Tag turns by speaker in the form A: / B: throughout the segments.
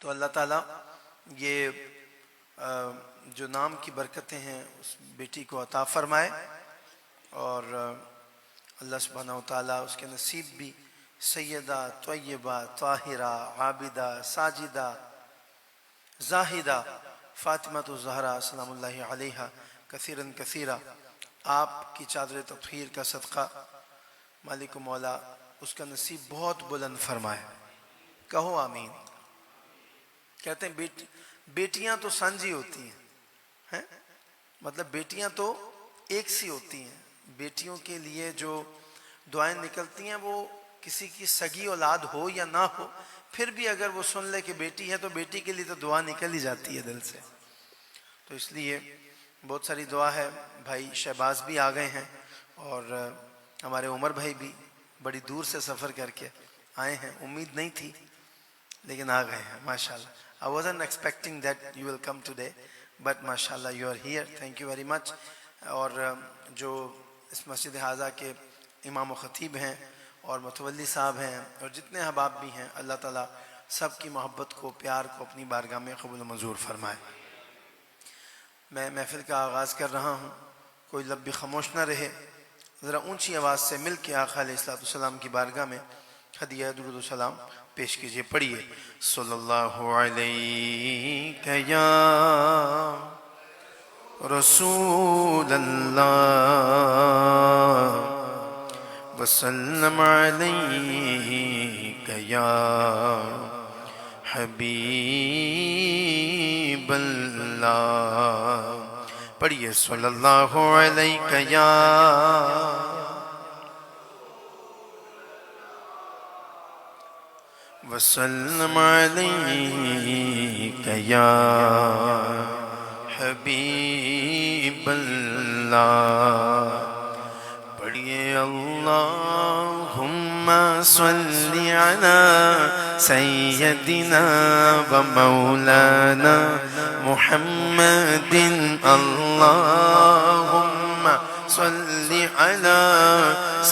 A: تو اللہ تعالیٰ یہ جو نام کی برکتیں ہیں اس بیٹی کو عطا فرمائے، اور اللہ سبحانہ و تعالیٰ اس کے نصیب بھی سیدہ طیبہ طاہرہ عابدہ ساجدہ زاہدہ فاطمہ الزہرا سلام اللہ علیہا کثیراً کثیرہ، آپ کی چادر تطہیر کا صدقہ مالک و مولا اس کا نصیب بہت بلند فرمائے۔ کہو آمین۔ کہتے ہیں بیٹیاں تو سانجھی ہوتی ہیں، مطلب بیٹیاں تو ایک سی ہوتی ہیں، بیٹیوں کے لیے جو دعائیں نکلتی ہیں وہ کسی کی سگی اولاد ہو یا نہ ہو، پھر بھی اگر وہ سن لے کہ بیٹی ہے تو بیٹی کے لیے تو دعا نکل ہی جاتی ہے دل سے۔ تو اس لیے بہت ساری دعا ہے۔ بھائی شہباز بھی آ گئے ہیں، اور ہمارے عمر بھائی بھی بڑی دور سے سفر کر کے آئے ہیں، امید نہیں تھی لیکن آ گئے ہیں ماشاءاللہ۔ I wasn't expecting that you will come today, but mashallah you are here. Thank you very much. اور جو اس مسجد حاضہ کے امام و خطیب ہیں اور متولی صاحب ہیں اور جتنے احباب بھی ہیں، اللہ تعالیٰ سب کی محبت کو پیار کو اپنی بارگاہ میں قبول و منظور فرمائے۔ میں محفل کا آغاز کر رہا ہوں، کوئی لب بھی خاموش نہ رہے، ذرا اونچی آواز سے مل کے آقا علیہ السلام کی بارگاہ میں ہدیہ درود و سلام پیش کیجئے۔ پڑھیے صلی اللہ علیہ یا رسول اللہ وسلم علیہ یا حبیب اللہ۔ پڑھیے صلی اللہ علیہ یا وسلم علیک یا حبیب اللہ۔ پڑھیے اللہم صلی علی سیدنا و مولانا محمد، اللہم صلی علی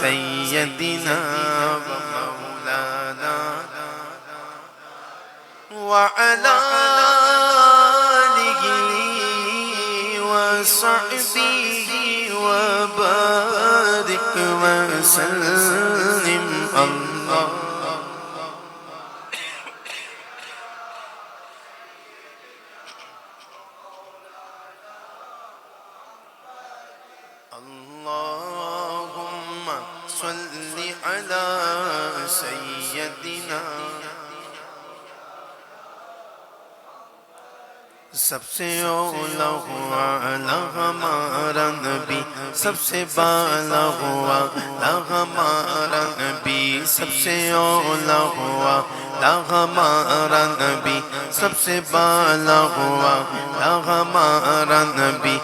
A: سیدنا و مولانا وعلى آله وصحبه وبارك وسلم الله۔ اللهم صل على سيدنا، سب سے اولا ہوا ہمارا نبی، سب سے بالا ہوا ہمارا نبی، سب سے اولا ہوا ہمارا نبی، سب سے بالا ہوا ہمارا نبی،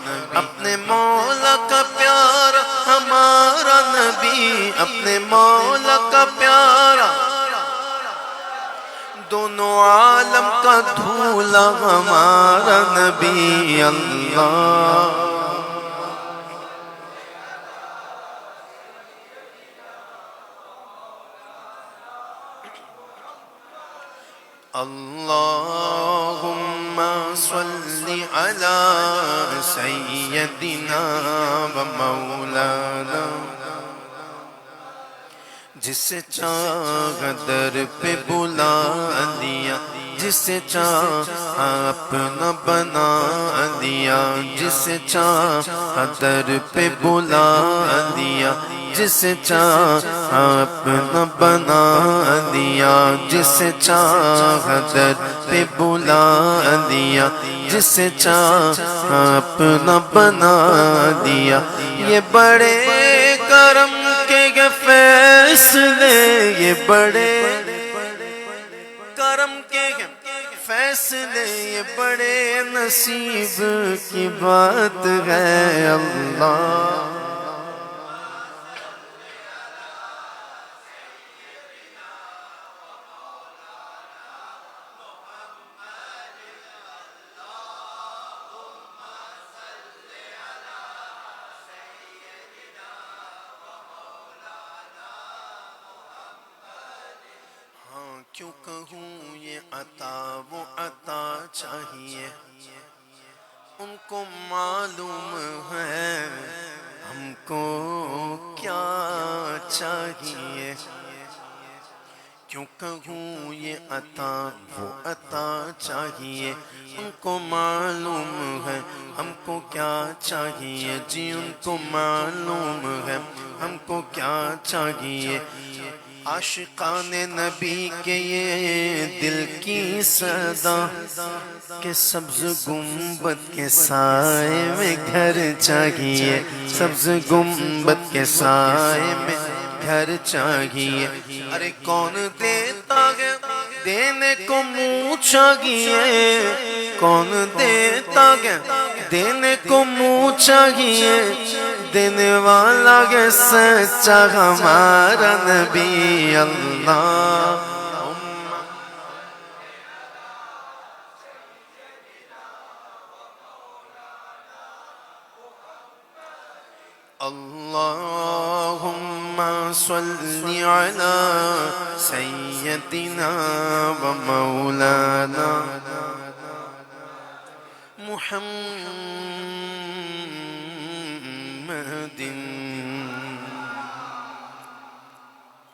A: اپنے مولا کا پیارا ہمارا نبی، اپنے مولا کا پیارا، دونوں عالم کا دھولا ہمارا نبی اللہ۔ اللہم صلی علی سیدنا و مولانا، جسے چاہا در پہ بلا لیا، جسے چاہا اپنا بنا لیا، جسے چاہا در پہ بلا لیا، جسے چاہا اپنا بنا لیا، جسے چاہا در پہ بلا لیا، جسے چاہا اپنا بنا لیا۔ یہ بڑے کرم کے یہ فیصلے، یہ بڑے کرم کے فیصلے، یہ بڑے نصیب کی بات ہے اللہ۔ کیوں کہوں یہ عطا وہ عطا چاہیے، ان کو معلوم ہے ہم کو کیا چاہیے، کیوں کہوں یہ عطا وہ عطا چاہیے، ان کو معلوم ہے ہم کو کیا چاہیے، جی ان کو معلوم ہے ہم کو کیا چاہیے، عاشقان نبی کے یہ دل کی صدا کہ سبز گنبد کے سائے میں گھر چاہیے، سبز گنبد کے سائے میں گھر چاہیے، ارے کون دیتا ہے دینے کو منہ چاہیے، کون دیتا ہے دینے کو منہ چاہیے، دینے والا ہے سچا ہمارا نبی اللہ، اللہم صلی علی سیدنا و مولانا محمد۔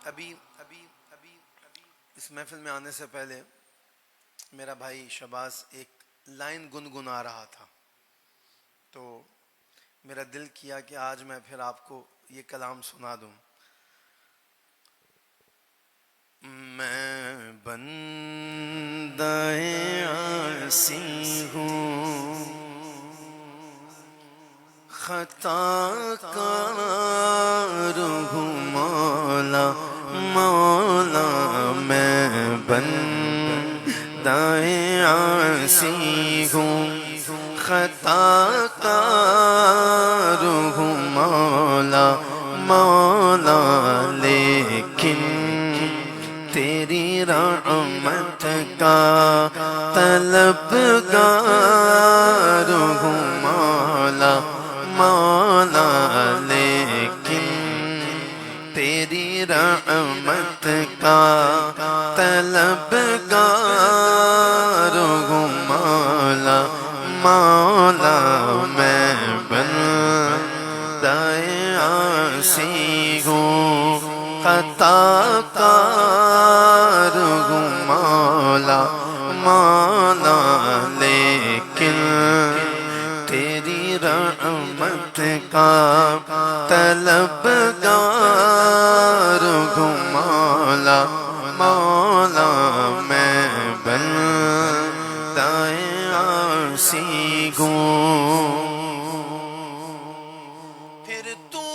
A: ابھی اس محفل میں آنے سے پہلے میرا بھائی شباز ایک لائن گنگنا رہا تھا، تو میرا دل کیا کہ آج میں پھر آپ کو یہ کلام سنا دوں۔ میں بندہ عاصی ہوں، خطا کار ہوں مولا، مولا میں بندہ عاصی ہوں، خطا کار ہوں مولا، مولا لیکن تیری رحمت کا طلبگار ہوں مولا، مولا لیکن تیری رحمت کا طلبگار ہوں مولا، مولا میں بندہ عاصی ہوں، خطا کار ہوں مولا، مولا لیکن تیری رحمت کا طلبگار ہوں مولا، مولا میں بندہ عاصی ہوں، پھر تو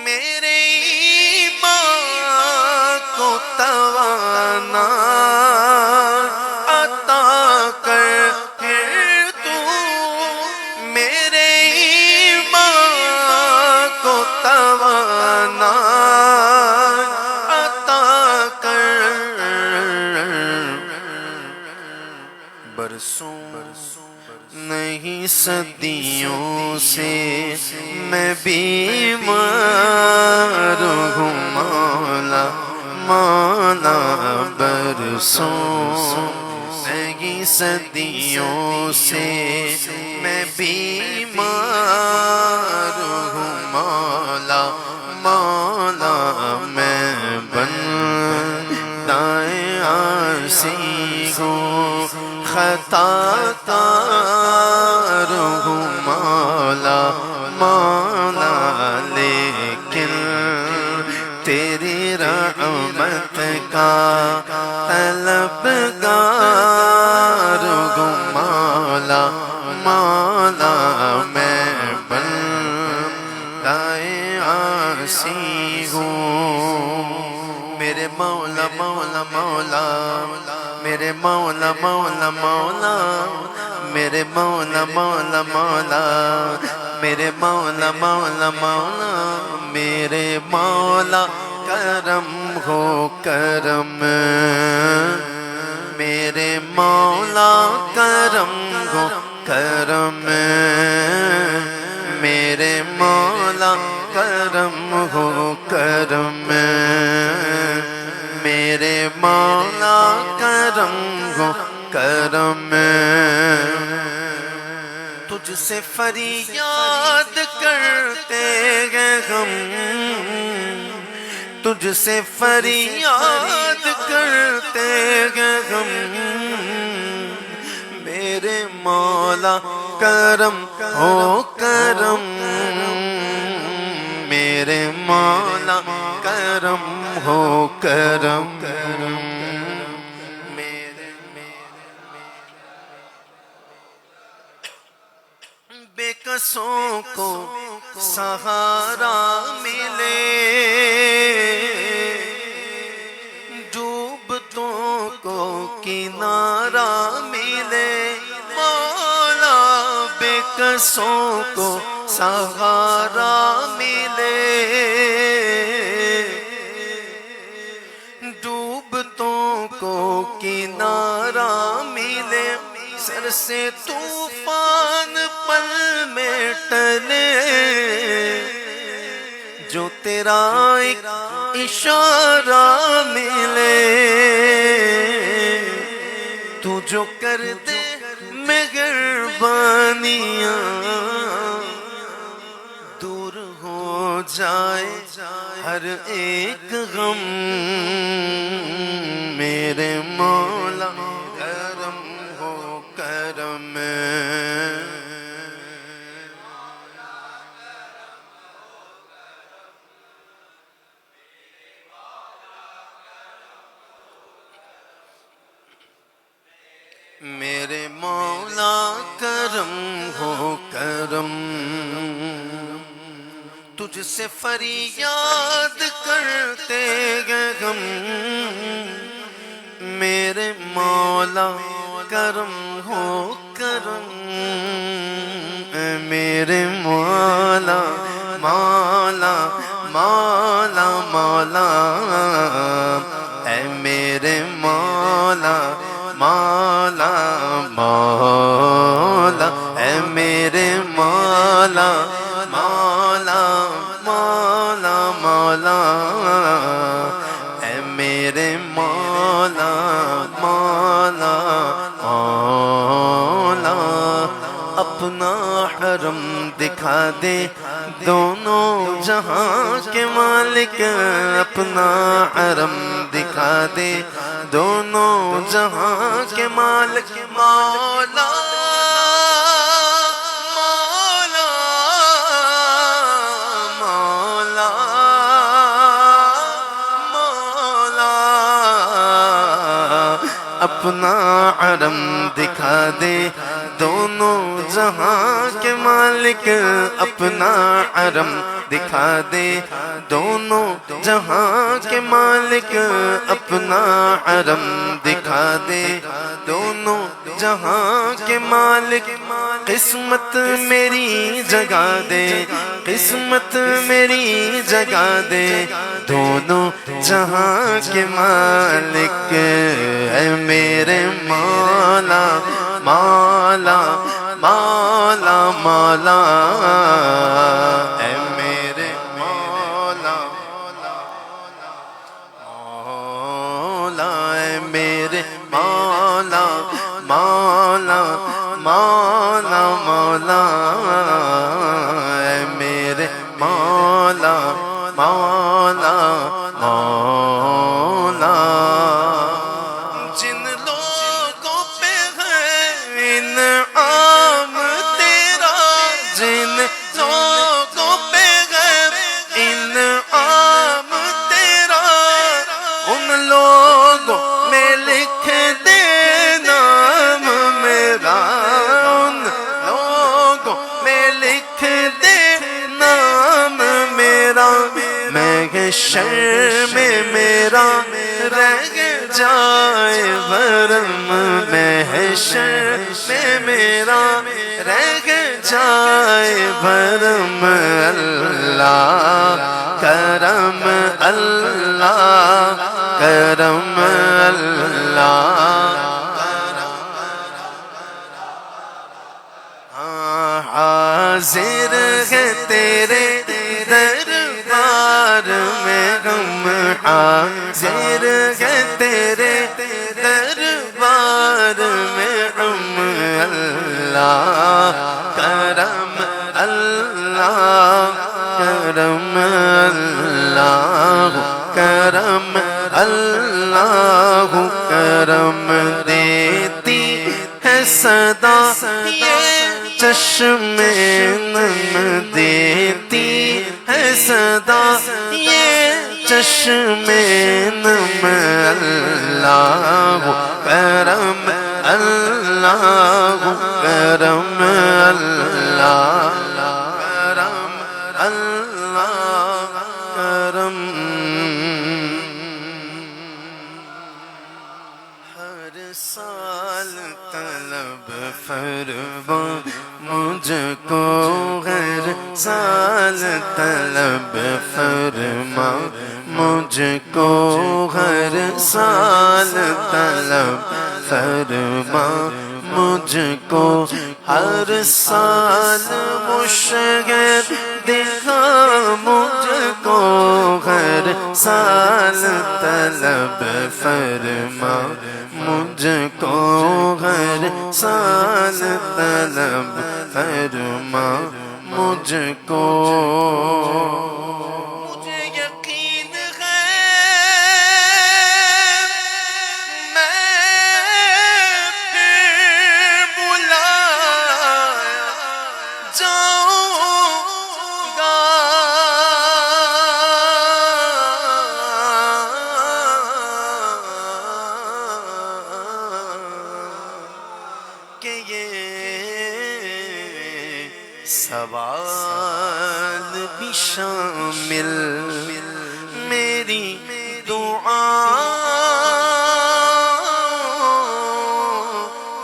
A: میرے ایمان کو توانا عطا کر، پھر تو میرے ایمان کو توانا عطا کر، برسوں نہیں صدیوں سے میں بیمار ہوں مولا، مولا برسوں نہیں صدیوں سے میں بیمار ہوں مولا، مولا میں بندہ عاصی ہوں، خطا کار ہوں مولا، مولا لیکن تیری رحمت کا طلبگار ہوں مولا، مولا میں بندہ عاصی ہوں، میرے مولا مولا مولا، میرے مولا مولا مولا، میرے مولا مولا مولا، میرے مولا مولا مولا، میرے مولا کرم ہو کرم، میرے مولا کرم ہو کرم، میرے مولا کرم ہو کرم، میرے مولا کرم کرم تجھ سے فریاد کرتے ہیں ہم تجھ سے فریاد کرتے ہیں ہم میرے مولا کرم ہو کرم میرے مولا کرم ہو کرم بے کسوں کو سہارا ملے ڈوبتوں کو کنارہ ملے مولا بے کسوں کو سہارا ملے ڈوبتوں کو کنارہ ملے سر سے طوفان پل میں ٹلے جو تیرا ایک اشارہ ملے تو جو کر دے مہربانیاں دور ہو جائے ہر ایک غم میرے مولا کرم ہو کرم میرے مولا کرم ہو کرم تجھ سے فریاد کرتے ہیں ہم میرے مولا کرم ہو کرم میرے مولا مولا مولا مولا اے میرے مولا مولا مولا اے میرے مولا مولا مولا مولا اے میرے مولا مولا مولا اپنا حرم دکھا دے دونوں جہاں کے مالک اپنا حرم دکھا دے دونوں جہاں کے مالک مولا مولا مولا مولا اپنا حرم دکھا دے دونوں جہاں کے مالک اپنا حرم دکھا دے دونوں جہاں کے مالک اپنا حرم دکھا دے دونوں جہاں کے مالک قسمت میری جگا دے قسمت میری جگا دے دونوں جہاں کے مالک اے میرے مولا مولا مولا مولا اے میرے مولا مولا اے میرے مولا مولا مولا مولا اے میرے مولا مولا مولا جن لوگوں پہ ہے انعام تیرا جن لوگوں پہ ہے انعام تیرا ان لوگوں میں لکھ دے نام میرا ان لوگوں میں لکھ دے نام میرا محشر میں میرا رہ جائے بھرم محشر میں میرا رہ جائے بھرم اللہ کرم اللہ کرم اللہ حاضر ہے تیرے دربار میں ہم حاضر ہے تیرے دربار میں اللہ کرم اللہ کرم اللہ کرم اللہ کرم دیتی ہے صدا یہ چشم نم دیتی ہے صدا یہ چشم نم اللہ کرم اللہ کرم اللہ کرم اللہ کرم ہر سال طلب فرما مجھ کو ہر سال طلب فرما مجھ کو ہر سال طلب فرما مجھ کو ہر سال مشغل دکھا مجھ کو ہر سال طلب فرما مجھ کو ہر سال طلب فرما مجھ کو مجھے یقین ہے میں پھر بلایا جاؤں گا کہ یہ سوال بھی شامل میری دعا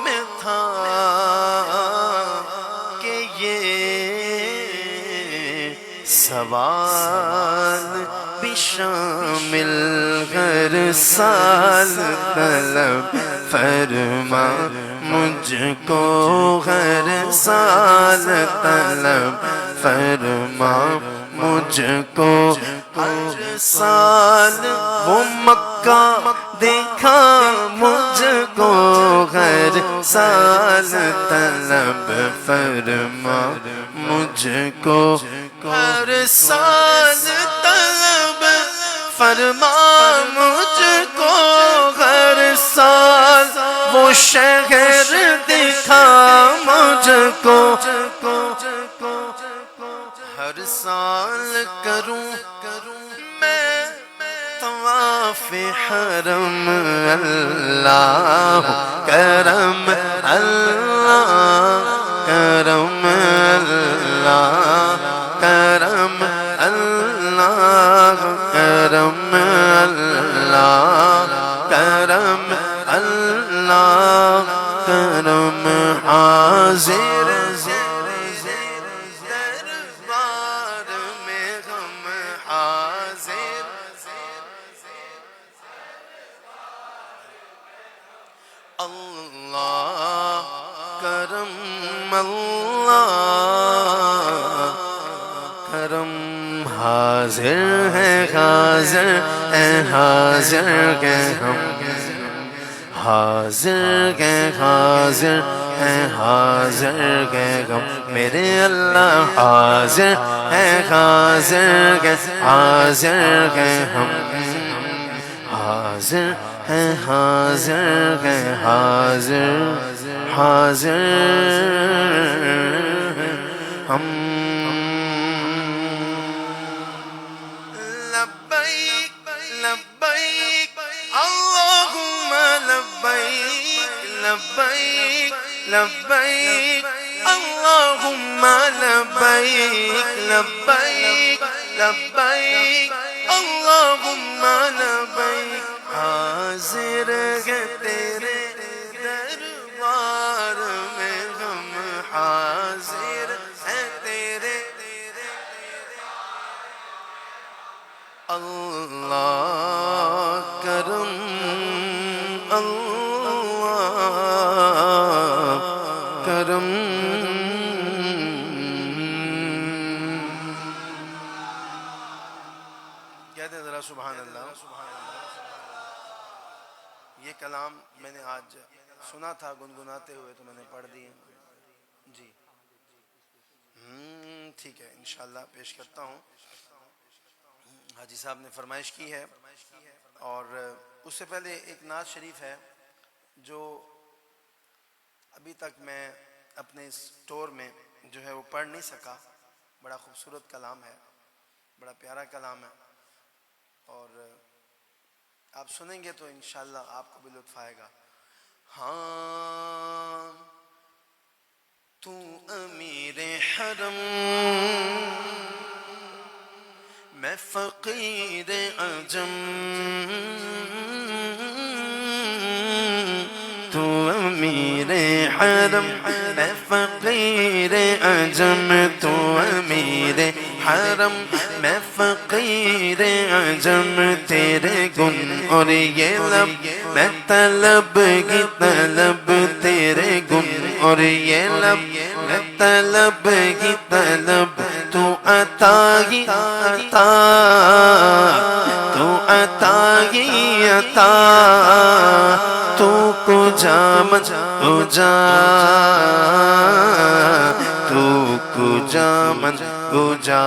A: میں تھا کہ یہ سوال بھی شامل ہر سال طلب فرما مجھ کو ہر سال طلب فرما مجھ کو ہر سال وہ مکہ دیکھا مجھ کو ہر سال طلب فرما مجھ کو ہر سال طلب فرما مجھ کو ہر سال وہ شہر دکھا مجھ کو ہر سال کروں میں طواف حرم اللہ کرم اللہ کرم اللہ کرم اللہ کرم اللہ کرم اللہ کرم حاضر دربار میں ہم حاضر اللہ کرم اللہ کرم حاضر ہے حاضر ہے حاضر کے ہم حاضر کے حاضر ہے حاضر کے ہم میرے اللہ حاضر ہے حاضر کے حاضر کے ہم حاضر ہے حاضر کے حاضر حاضر ہم لبیک لبیک اللہم لبیک لبیک لبیک اللہم لبیک لبیک لبیک اللہم لبیک حاضر ہے تیرے دربار میں ہم حاضر ہیں تیرے اللہ کرم اللہ کرم کہتے ہیں ذرا سبحان اللہ یہ کلام میں نے آج سنا تھا گنگناتے ہوئے تو میں نے پڑھ دیے جی ٹھیک ہے، انشاءاللہ پیش کرتا ہوں۔ حاجی صاحب نے فرمائش کی ہے، اور اس سے پہلے ایک نعت شریف ہے جو ابھی تک میں اپنے اس ٹور میں جو ہے وہ پڑھ نہیں سکا۔ بڑا خوبصورت کلام ہے، بڑا پیارا کلام ہے، اور آپ سنیں گے تو انشاءاللہ آپ کو بھی لطف آئے گا۔ ہاں تو امیر حرم، میں فقیر عجم، تو امیر حرم میں فقیر عجم، تو امیر حرم میں فقیر عجم، تیرے گن اور یہ لب میں طلب کی طلب، تیرے گن اور یہ لب میں طلب کی طلب، تو عطا ہی عطا، تو عطا ہی عطا، تو کجا من کجا، تو کجا من کجا،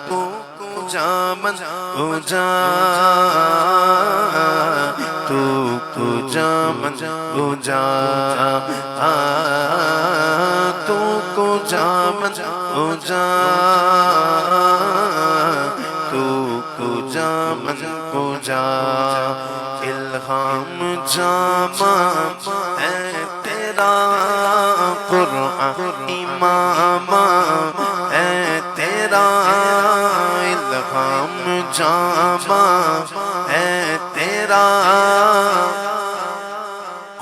A: تو کجا من کجا، تو کجا من کجا، تو کجا من کجا، تو کجا من کجا، الہام جامع ہے تیرا قرآن امام ہے تیرا، الہام جامع ہے تیرا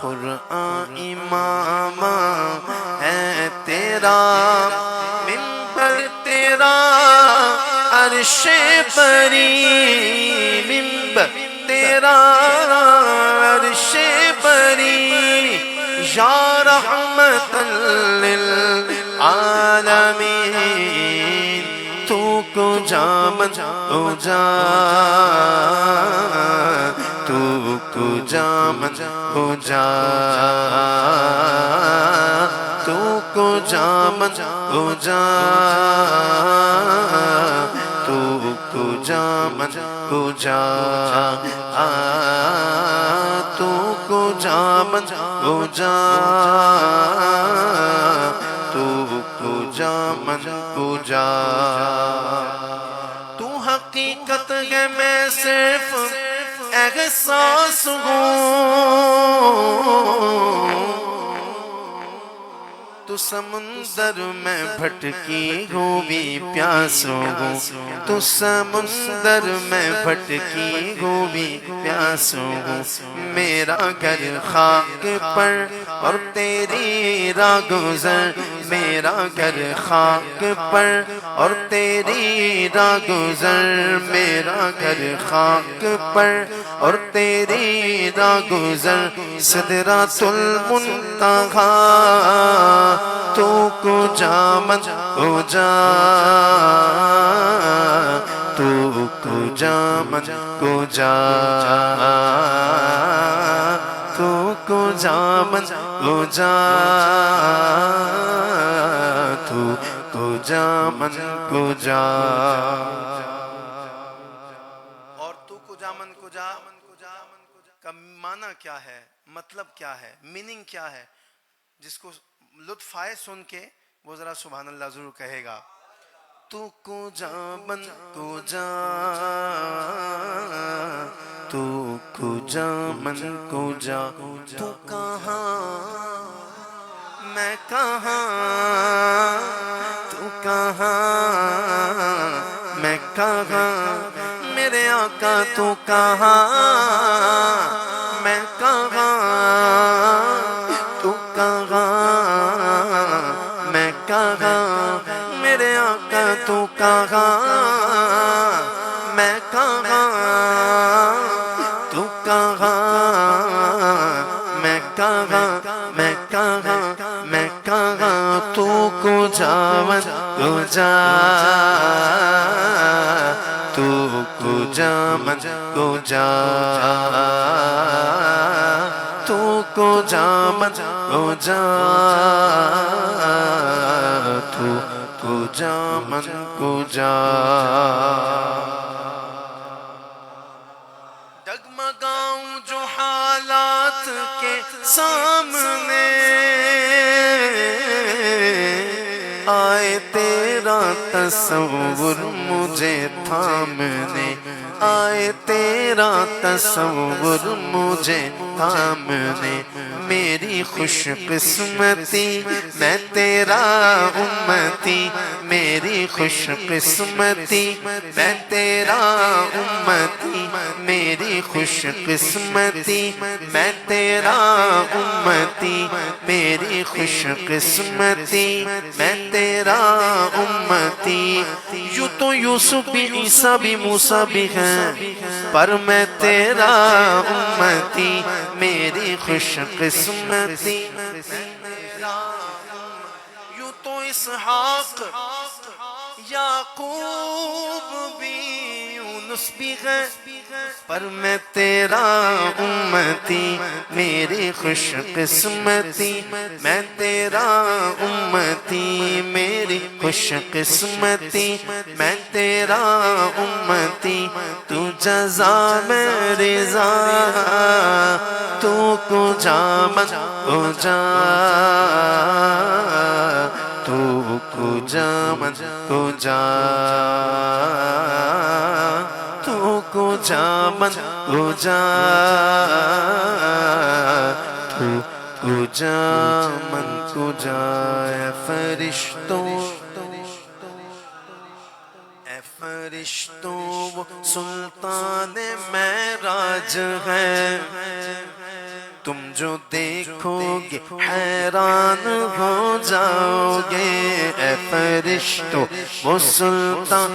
A: قرآن امام ہے تیرا، منبر تیرا عرش بری، منبر تیرا عرش بری، یا رحمت للعالمین، تو کجا من کجا، تو کجا من کجا، تو کجا من کجا، تو کجا من کجا، تو کجا من کجا، تو کجا من کجا، تو حقیقت ہے میں صرف احساس ہوں، تو سمندر میں بھٹکی ہوئی پیاس ہوں، تو سمندر میں بھٹکی ہوئی پیاس ہوں، میرا گھر خاک پر اور تیری راہ گزر، میرا گھر خاک پر اور تیری راہ گزر، میرا گھر خاک پر اور تیری راہ گزر، سدرۃ المنتہا، تو کجا من کجا، تو کجا من کجا، تو کجا من کجا، تو کجا من کجا، اور تو کجا من کجا کا معنی کیا ہے، مطلب کیا ہے، میننگ کیا ہے؟ جس کو لطف آئے سن کے وہ ذرا سبحان اللہ ضرور کہے گا۔ تو کجا من کجا، تو کجا من کجا، تو کہاں میں کہاں، تو کہاں میں کہاں، میرے آقا تو کہاں میں کہاں، تو کہاں میں کہاں، میرے آقا تو کہاں میں کہاں، تو کہاں میں کہاں میں کہاں میں کہاں، تو کجا من کجا، تو کجا من کجا، تو کجا من کجا تو کجا من کجا ڈگمگاؤں جو حالات کے سامنے آئے تیرا تصور مجھے تھامنے آئے تیرا تصور مجھے تھامنے میری خوش قسمتی میں تیرا امتی میری خوش قسمتی میں تیرا امتی میری خوش قسمتی میں تیرا امتی میری خوش قسمتی میں تیرا امتی یوں تو یوسف بھی عیسیٰ بھی موسیٰ بھی ہیں پر میں تیرا امتی میری خوش قسمتی یوں تو اسحاق یعقوب بھی یونس بھی ہے پر میں تیرا امتی میری خوش قسمتی میں تیرا امتی میری خوش قسمتی میں تیرا امتی تو جزا میں رضا تو کجا من کجا تو کجا من کجا تو کجا من کجا تو کجا من کجا اے فرشتوں اے فرشتوں وہ سلطان معراج ہے تم جو دیکھو گے حیران ہو جاؤ گے اے فرشتوں وہ سلطان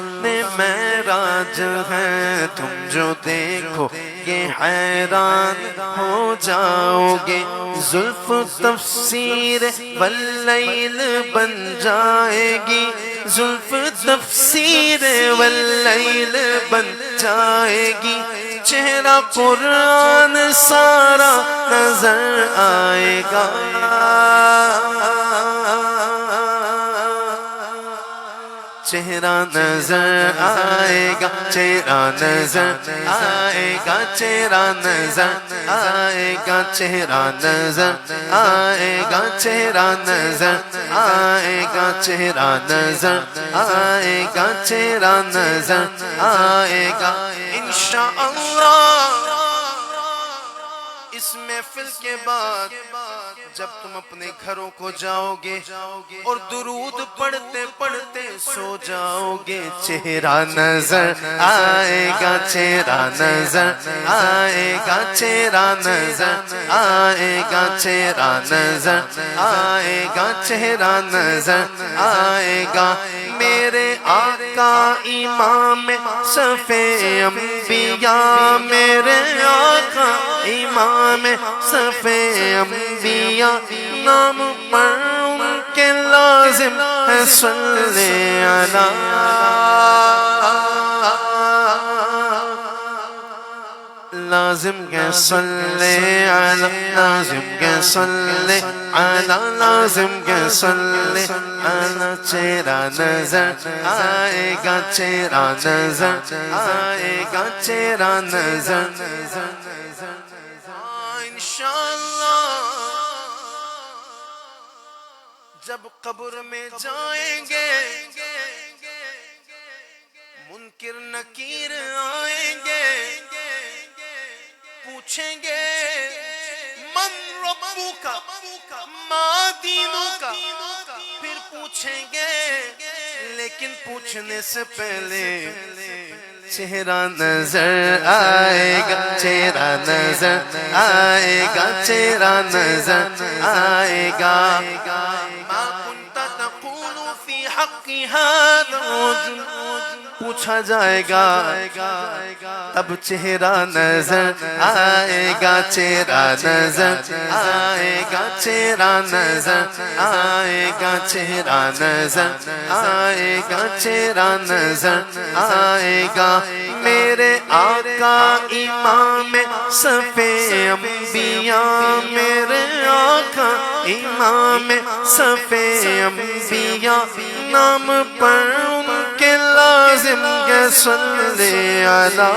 A: معراج ہے تم جو دیکھو گے حیران ہو جاؤ گے زلف تفسیر واللیل بن جائے گی زلف تفسیر واللیل بن جائے گی چہرہ قرآن سارا نظر آئے گا چہرہ نظر آئے گا چہرہ نظر آئے گا چہرہ نظر آئے گا چہرہ نظر آئے گا چہرہ نظر آئے گا چہرہ نظر آئے گا چہرہ نظر آئے گا انشاءاللہ اس محفل کے بعد جب تم اپنے گھروں کو جاؤ گے اور درود پڑھتے پڑھتے سو جاؤ گے چہرہ نظر آئے گا چہرہ نظر آئے گا چہرہ نظر آئے گا چہرہ نظر آئے گا چہرہ نظر آئے گا میرے آقا امام صفِ انبیاء میرے آقا امام صفِ انبیاء نام پر ان کے لازم ہے صلی اللہ لازم کے صلی اللہ لازم کے صلی اللہ لازم کے صلی اللہ چہرہ نظر آئے گا چہرہ نظر آئے گا چہرہ نظر انشاءاللہ جب قبر میں جائیں گے منکر نکیر آئیں گے پوچھیں گے من ربک ما دینک پھر پوچھیں گے لیکن پوچھنے سے پہلے چہرہ نظر آئے گا چہرہ نظر آئے گا چہرہ نظر آئے گا ما كنت تقول في حق هذا الرجل پوچھا جائے گا تب چہرہ نظر آئے گا، چہرہ نظر آئے گا، چہرہ نظر آئے گا، چہرہ نظر آئے گا، چہرہ نظر آئے گا۔ میرے آقا امام صف انبیاء، میرے آقا امام صف انبیاء، نام پر ان کے لازم کے صلی علی،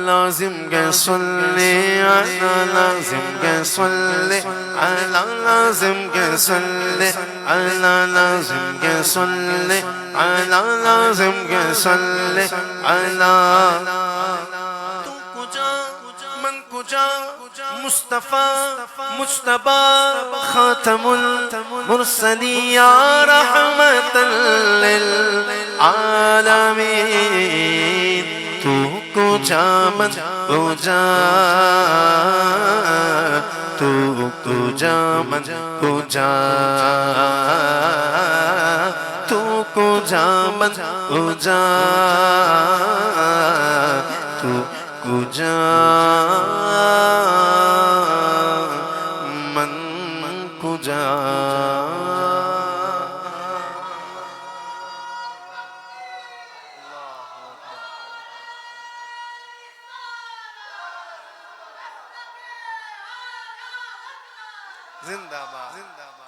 A: لازم کے صلی علی، لازم کے صلی علی، لازم کے صلی علی، لازم کے صلی علی، لازم کے صلی علی۔ تو کجا من کجا مصطفیٰ مجتبی خاتم المرسلین یا رحمت للعالمین، تو کجا من کجا، تو کجا من کجا، تو کجا من کجا، تو کجا من کجا۔ زندہ باد،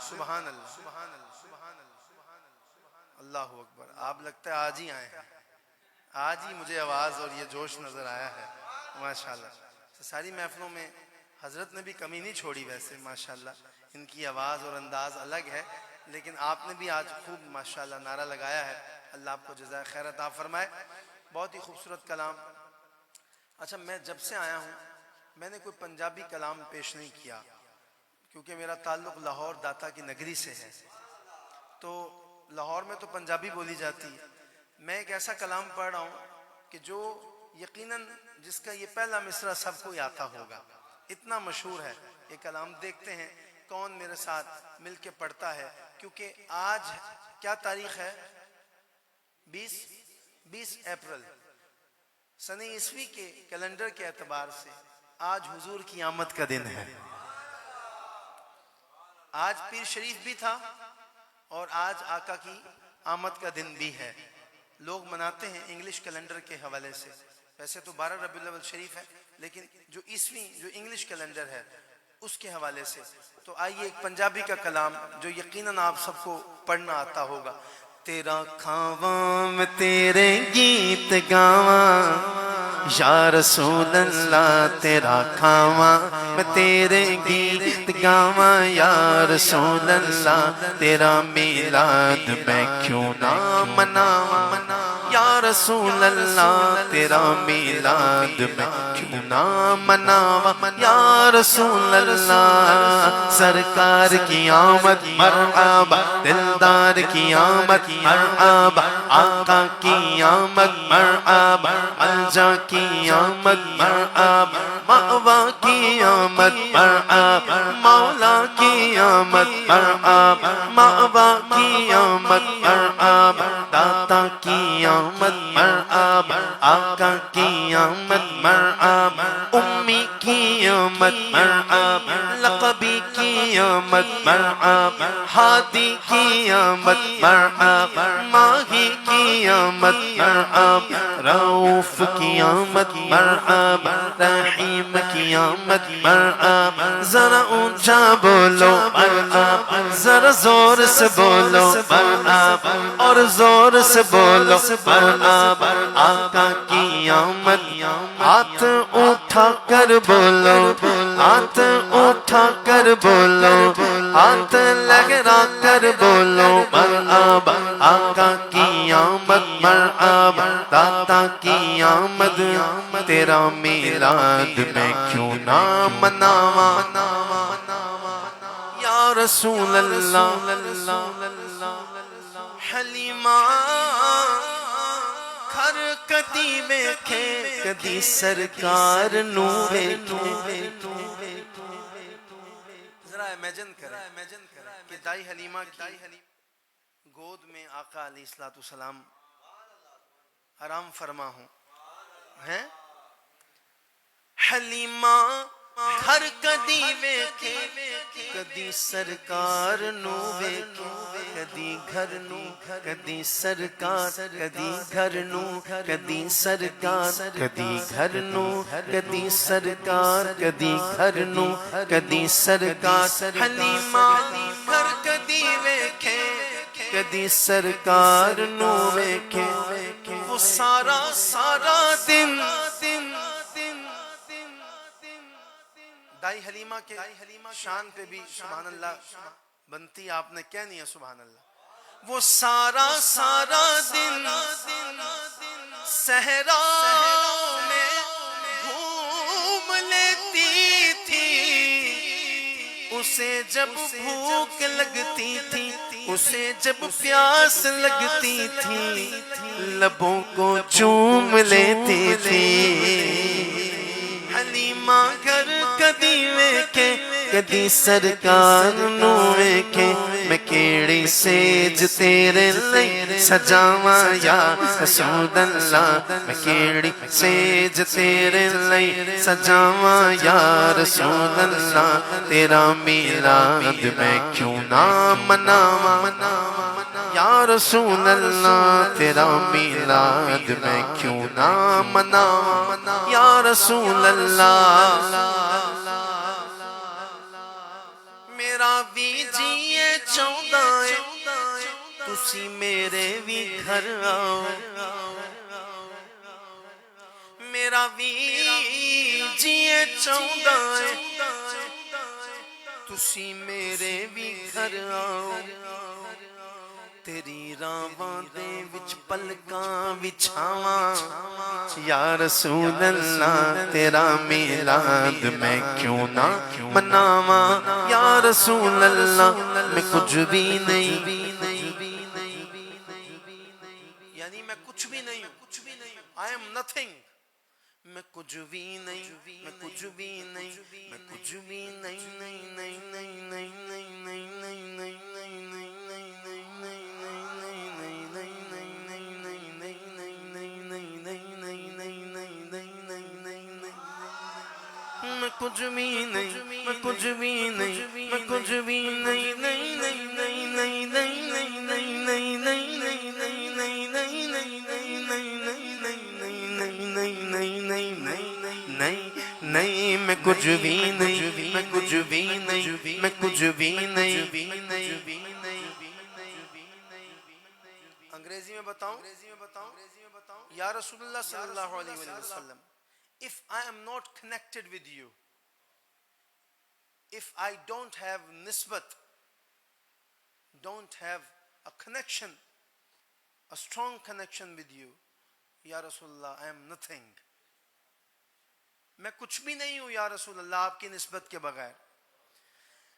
A: سبحان اللہ، سبحان اللہ، سبحان اللہ، اللہ اکبر۔ آپ لگتا ہے آج ہی آئے ہیں، آج ہی مجھے آواز اور یہ جوش نظر آیا ہے ماشاءاللہ۔ ساری محفلوں میں حضرت نے بھی کمی نہیں چھوڑی، ویسے ماشاءاللہ ان کی آواز اور انداز الگ ہے، لیکن آپ نے بھی آج خوب ماشاءاللہ نعرہ لگایا ہے۔ اللہ آپ کو جزائے خیر عطا فرمائے۔ بہت ہی خوبصورت کلام۔ اچھا، میں جب سے آیا ہوں میں نے کوئی پنجابی کلام پیش نہیں کیا، کیونکہ میرا تعلق لاہور داتا کی نگری سے ہے، تو لاہور میں تو پنجابی بولی جاتی ہے۔ میں ایک ایسا کلام پڑھ رہا ہوں کہ جو یقیناً جس کا یہ پہلا مصرع سب کو آتا ہوگا، اتنا مشہور ہے یہ کلام۔ دیکھتے ہیں کون میرے ساتھ مل کے پڑھتا ہے، کیونکہ آج کیا تاریخ ہے؟ 20 اپریل سنہ عیسوی کے کیلنڈر کے اعتبار سے آج حضور کی آمد کا دن ہے۔ آج پیر شریف بھی تھا اور آج آقا کی آمد کا دن بھی ہے۔ لوگ مناتے ہیں انگلش کیلنڈر کے حوالے سے، ویسے تو 12 ربیع الاول شریف ہے، لیکن جو عیسوی جو انگلش کیلنڈر ہے اس کے حوالے سے۔ تو آئیے ایک پنجابی کا کلام جو یقیناً آپ سب کو پڑھنا آتا ہوگا۔ تیرا کھاواں میں تیرے گیت گاواں یا رسول اللہ، تیرا کھاواں میں تیرے گیت گاواں یا رسول اللہ، تیرا میلاد میں کیوں نہ مناواں یا رسول اللہ، تیرا میلاد میں کیوں نہ مناواں یا رسول اللہ۔ سرکار کی آمد مرحبا، دلدار کی آمد مرحبا، آقا کی آمد مرحبا، الجا کی آمد مرحبا، مأوا کی آمد مرحبا، مولا کی آمد مرحبا، مأوا کی آمد مرحبا، داتا کی آمد مرحبا، آقا کی آمد مرحبا، امی کی آمد مرحبا، لقبی کی آمد مرحبا، ہادی کی آمد مرحبا، ماہی کی آمد مرحبا، رؤوف کی آمد مرحبا، رحیم کی آمد مرحبا۔ ذرا اونچا بولو مرحبا، ذرا زور سے بولو مرحبا، اور زور سے بولو مرحبا، آقا کی آمد۔ ہاتھ اٹھا کر بولو، ہاتھ اٹھا کر بولو، ہاتھ لگا کر بولو مرحبا، آقا کی آمد مرحبا، داتا کی آمد، تیرا میلاد میں کیوں نہ مناواں یا رسول اللہ۔ حلیمہ گھر کدی ویکھے کدی سرکار نو ویکھے۔ ذرا امیجن کریں کہ دائی حلیمہ کی گود میں آقا علیہ الصلوۃ والسلام آرام فرما ہوں ہیں حلیمہ گھر کدی ویکھے کدی سرکار نو ویکھے کدی گھر نو کدی سرکار کدی گھر نو کدی سرکار کدی گھر نو کدی سرکار کدی گھر نو کدی سرکار حلیمہ گھر کدی ویکھے کدی سرکار نو ویکھے وہ سارا سارا دن دائی حلیمہ کے شان پہ بھی سبحان اللہ بنتی آپ نے کیا نہیں ہے سبحان اللہ وہ سارا سارا دن صحرا میں گھوم لیتی تھی اسے جب بھوک لگتی تھی اسے جب پیاس لگتی تھی لبوں کو چوم لیتی تھی حلیمہ گھر کدی ویکھے کدی سرکار نو ویکھے میں کیڑی سیج تیرے لئی سجاواں یا رسول اللہ میں کیڑی سیج تیرے لئی سجاواں یا رسول اللہ تیرا میلاد میں کیوں نہ مناواں یا رسول اللہ تیرا میلاد میں کیوں نہ مناواں یا رسول اللہ میرا بھی جیے چاہتا ہے تسی میرے بھی گھر آؤ میرا بھی جیے چاہتا ہے تسی میرے بھی گھر آؤ تیری راواں دے وچ پلکاں وچھاواں یا رسول اللہ تیرا میلاد میں کیوں نہ مناواں یا رسول اللہ میں کچھ بھی نہیں یعنی میں کچھ بھی نہیں ہوں I am nothing میں کچھ بھی نہیں میں کچھ بھی نہیں میں کچھ بھی نہیں نہیں نہیں نہیں نہیں نہیں نہیں نہیں میں کچھ بھی نہیں میں کچھ بھی نہیں میں کچھ بھی نہیں نہیں نہیں نہیں نہیں نہیں نہیں نہیں نہیں نہیں نہیں نہیں میں کچھ بھی نہیں میں کچھ بھی نہیں میں کچھ بھی نہیں انگریزی میں بتاؤں یا رسول اللہ صلی اللہ علیہ وسلم if I am not connected with you if I don't have nisbat don't have a connection a strong connection with you یا رسول اللہ I am nothing میں کچھ بھی نہیں ہوں یا رسول اللہ آپ کی نسبت کے بغیر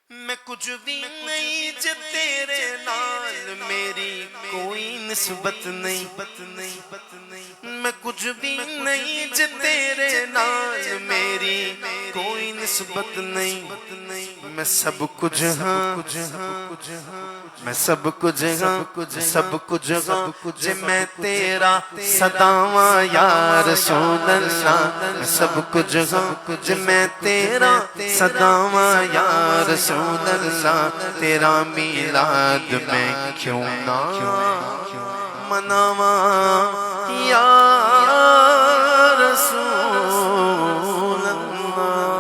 A: میں کچھ بھی نہیں جب تیرے نال میری کوئی نسبت نہیں میں کچھ بھی نہیں جب تیرے نال میری کوئی نسبت نہیں میں سب کچھ ہاں میں سب کچھ ہاں سب کچھ ہاں جے میں تیرا صداواں یا رسول اللہ میں سب کچھ ہاں جے میں تیرا صداواں یا رسول اللہ تیرا میلاد میں کیوں نہ مناواں یا رسول اللہ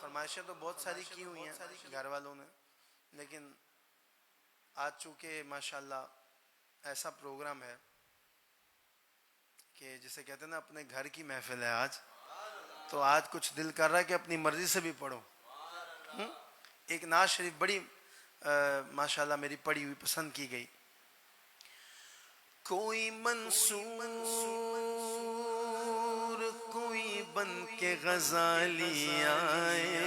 A: فرمائشیں تو بہت ساری کی ہوئی ہیں گھر والوں نے لیکن آج چونکہ ماشاءاللہ ایسا پروگرام ہے کہ جسے کہتے ہیں نا اپنے گھر کی محفل ہے آج تو آج کچھ دل کر رہا ہے کہ اپنی مرضی سے بھی پڑھو ایک نعت شریف بڑی ماشاءاللہ میری پڑھی ہوئی پسند کی گئی کوئی منصور کوئی بن کے غزالی آئے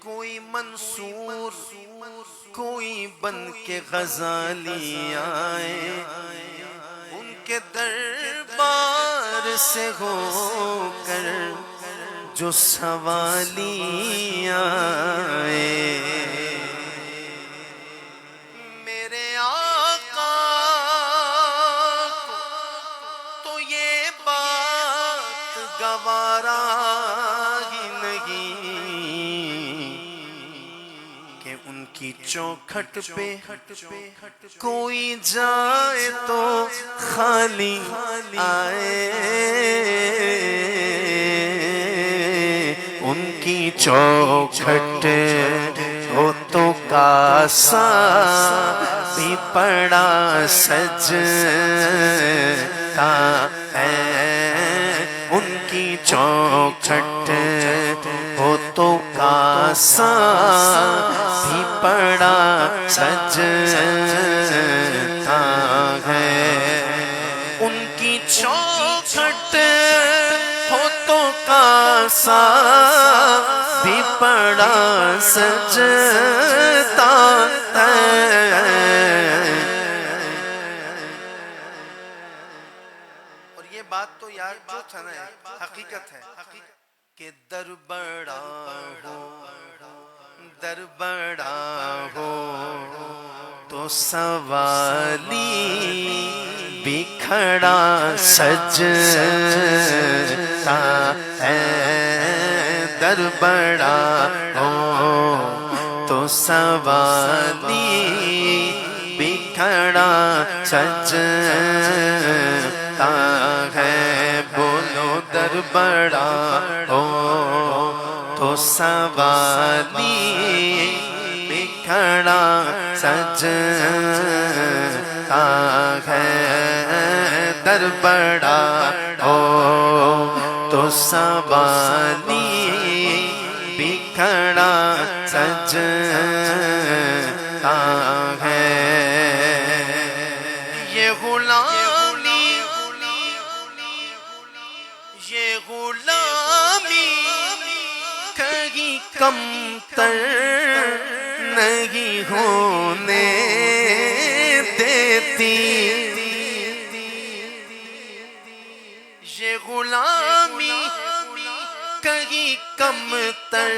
A: کوئی منصور کوئی بن کے غزالی آئے ان کے دربار سے ہو کر جو سوالی آئے میرے آقا کو تو یہ بات گوارا ہی نہیں کہ ان کی چوکھٹ پہ کوئی جائے تو خالی آئے ان کی چوکھٹ ہو تو کاسا بھی پڑا سجتا ہے ان کی چوکھٹ ہو تو کاسا بھی پڑا سجتا ہے ان کی چوکھٹ ہو تو کاسا بھی پڑا سجتا ہے اور یہ بات تو یار جو تھا نا حقیقت ہے کہ در بڑا ہو تو سوالی بھی کھڑا سجتا ہے در بڑا ہو تو سوالی بھی کھڑا سجتا ہے بولو در بڑا ہو تو سوالی بھی کھڑا سجتا ہے در بڑا ہو تو سوالی بھی کھڑا سجتا ہے یہ غلامی کہیں کم تر نہیں ہونے دیتی یہ غلامی کہیں کم تر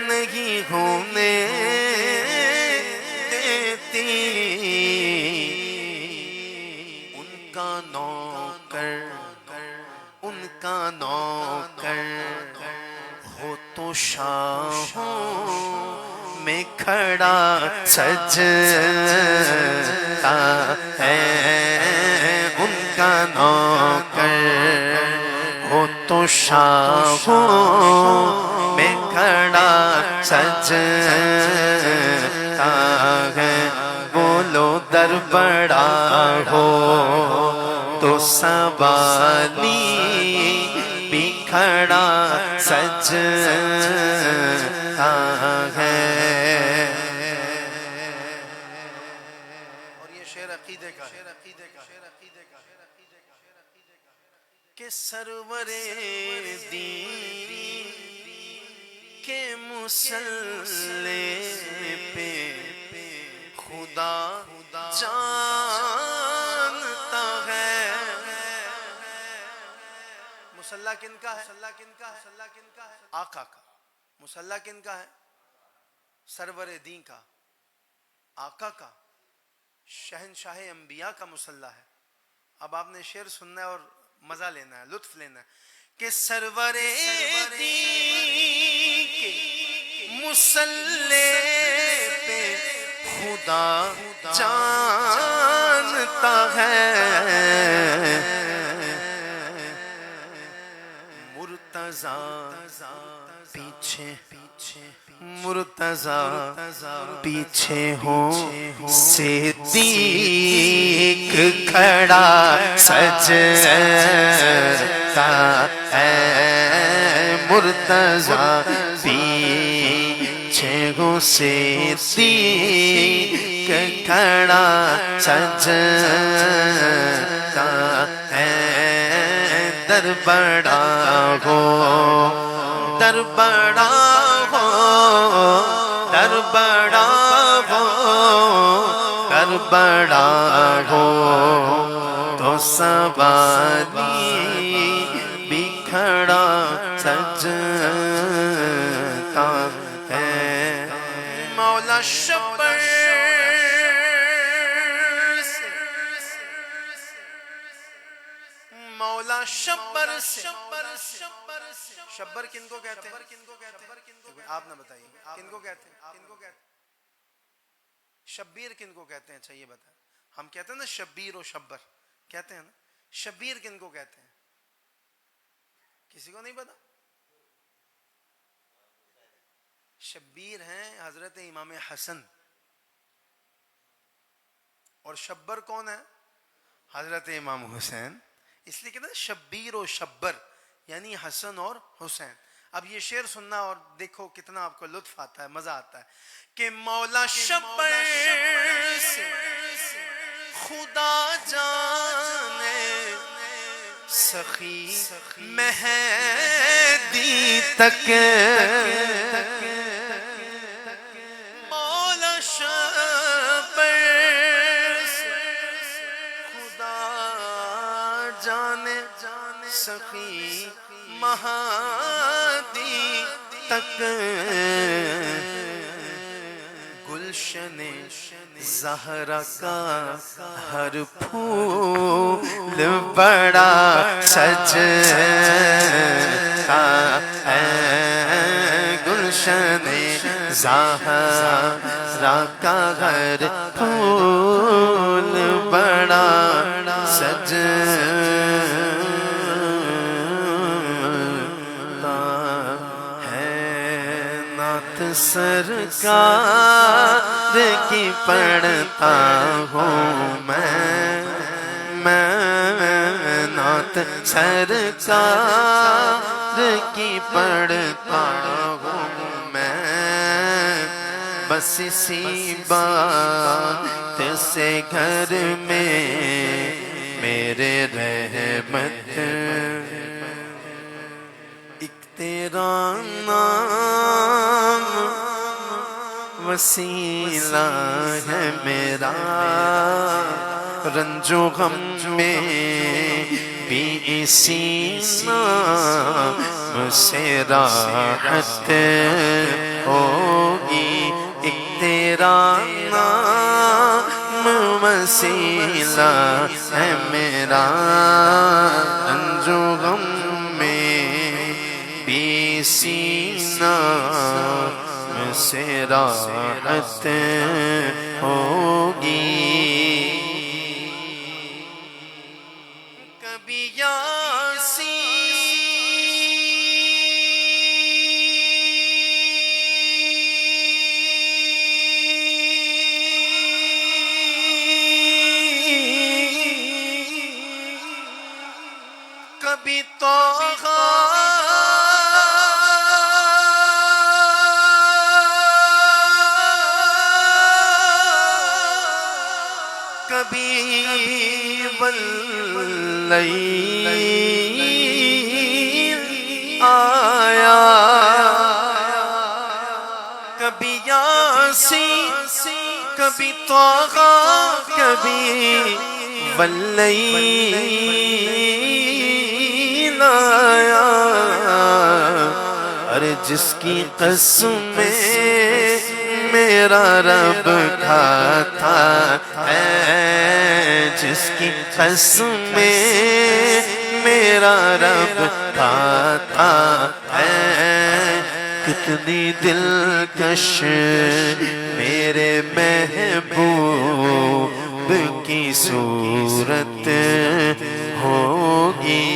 A: نہیں ہونے دیتی ان کا نوکر ہو تو شاہوں میں کھڑا سجتا ہے ان کا نوکر ہو تو شاہوں میں کھڑا سجتا ہے بولو در بڑا ہو تو سوالی بھی کھڑا سجتا ہے اور یہ شعر عقیدے کا کہ سرور دین کے مصلی پہ خدا جانتا ہے مصلی کن کا ہے آقا کا مصلی کن کا ہے سرور دین کا آقا کا شہنشاہ انبیاء کا مصلی ہے اب آپ نے شعر سننا ہے اور مزہ لینا ہے لطف لینا ہے کہ سرور دین کے مصلی پہ خدا جانتا ہے مرتضی پیچھے ہو صدیق کھڑا سجتا ہے مرتضی پیچھے ہو صدیق کھڑا سجتا ہے در بڑا ہو در بڑا ہو در بڑا ہو در بڑا ہو تو سوالی بھی کھڑا مولا شبر سے، شبر کن کو کہتے ہیں؟ آپ نہ بتائیے کن کو کہتے ہیں؟ شبیر کن کو کہتے ہیں؟ اچھا یہ بتائیں. ہم کہتے ہیں نا شبیر و شبر کہتے ہیں نا، شبیر کن کو کہتے ہیں؟ کسی کو نہیں پتا؟ شبیر ہیں حضرت امام حسن، اور شبر کون ہے؟ حضرت امام حسین. اس لیے کہتے ہیں شبیر و شبر، یعنی حسن اور حسین. اب یہ شعر سننا اور دیکھو کتنا آپ کو لطف آتا ہے، مزہ آتا ہے کہ مولا شبر سے خدا جانے سخی مہدی تک، مولا شبر سے خدا جانے سخی مہدی تک، گلشن زہرا کا ہر پھول بڑا سجتا ہے، گلشن زہرا کا ہر پھول بڑا سجتا ہے. نعت سرکار کی پڑھتا ہوں میں نعت سرکار کی پڑھتا ہوں میں، بس اسی بات سے گھر میں میرے رحمت. ایک تیرا نام وسیلہ ہے میرا، رنج و غم میں بھی اسی نام سے راحت ہوگی. ایک تیرا نام وسیلہ ہے میرا، رنج و غم میں بھی اسی نام سے راحت ہوگی. کبھی کبھی طغا کبھی واللیل آیا، کبھی یاسین کبھی طغا کبھی واللیل آیا. ارے جس کی قسمیں میرا رب کھاتا ہے، جس کی قسمیں میرا رب کھاتا ہے، کتنی دلکش میرے محبوب کی صورت ہوگی.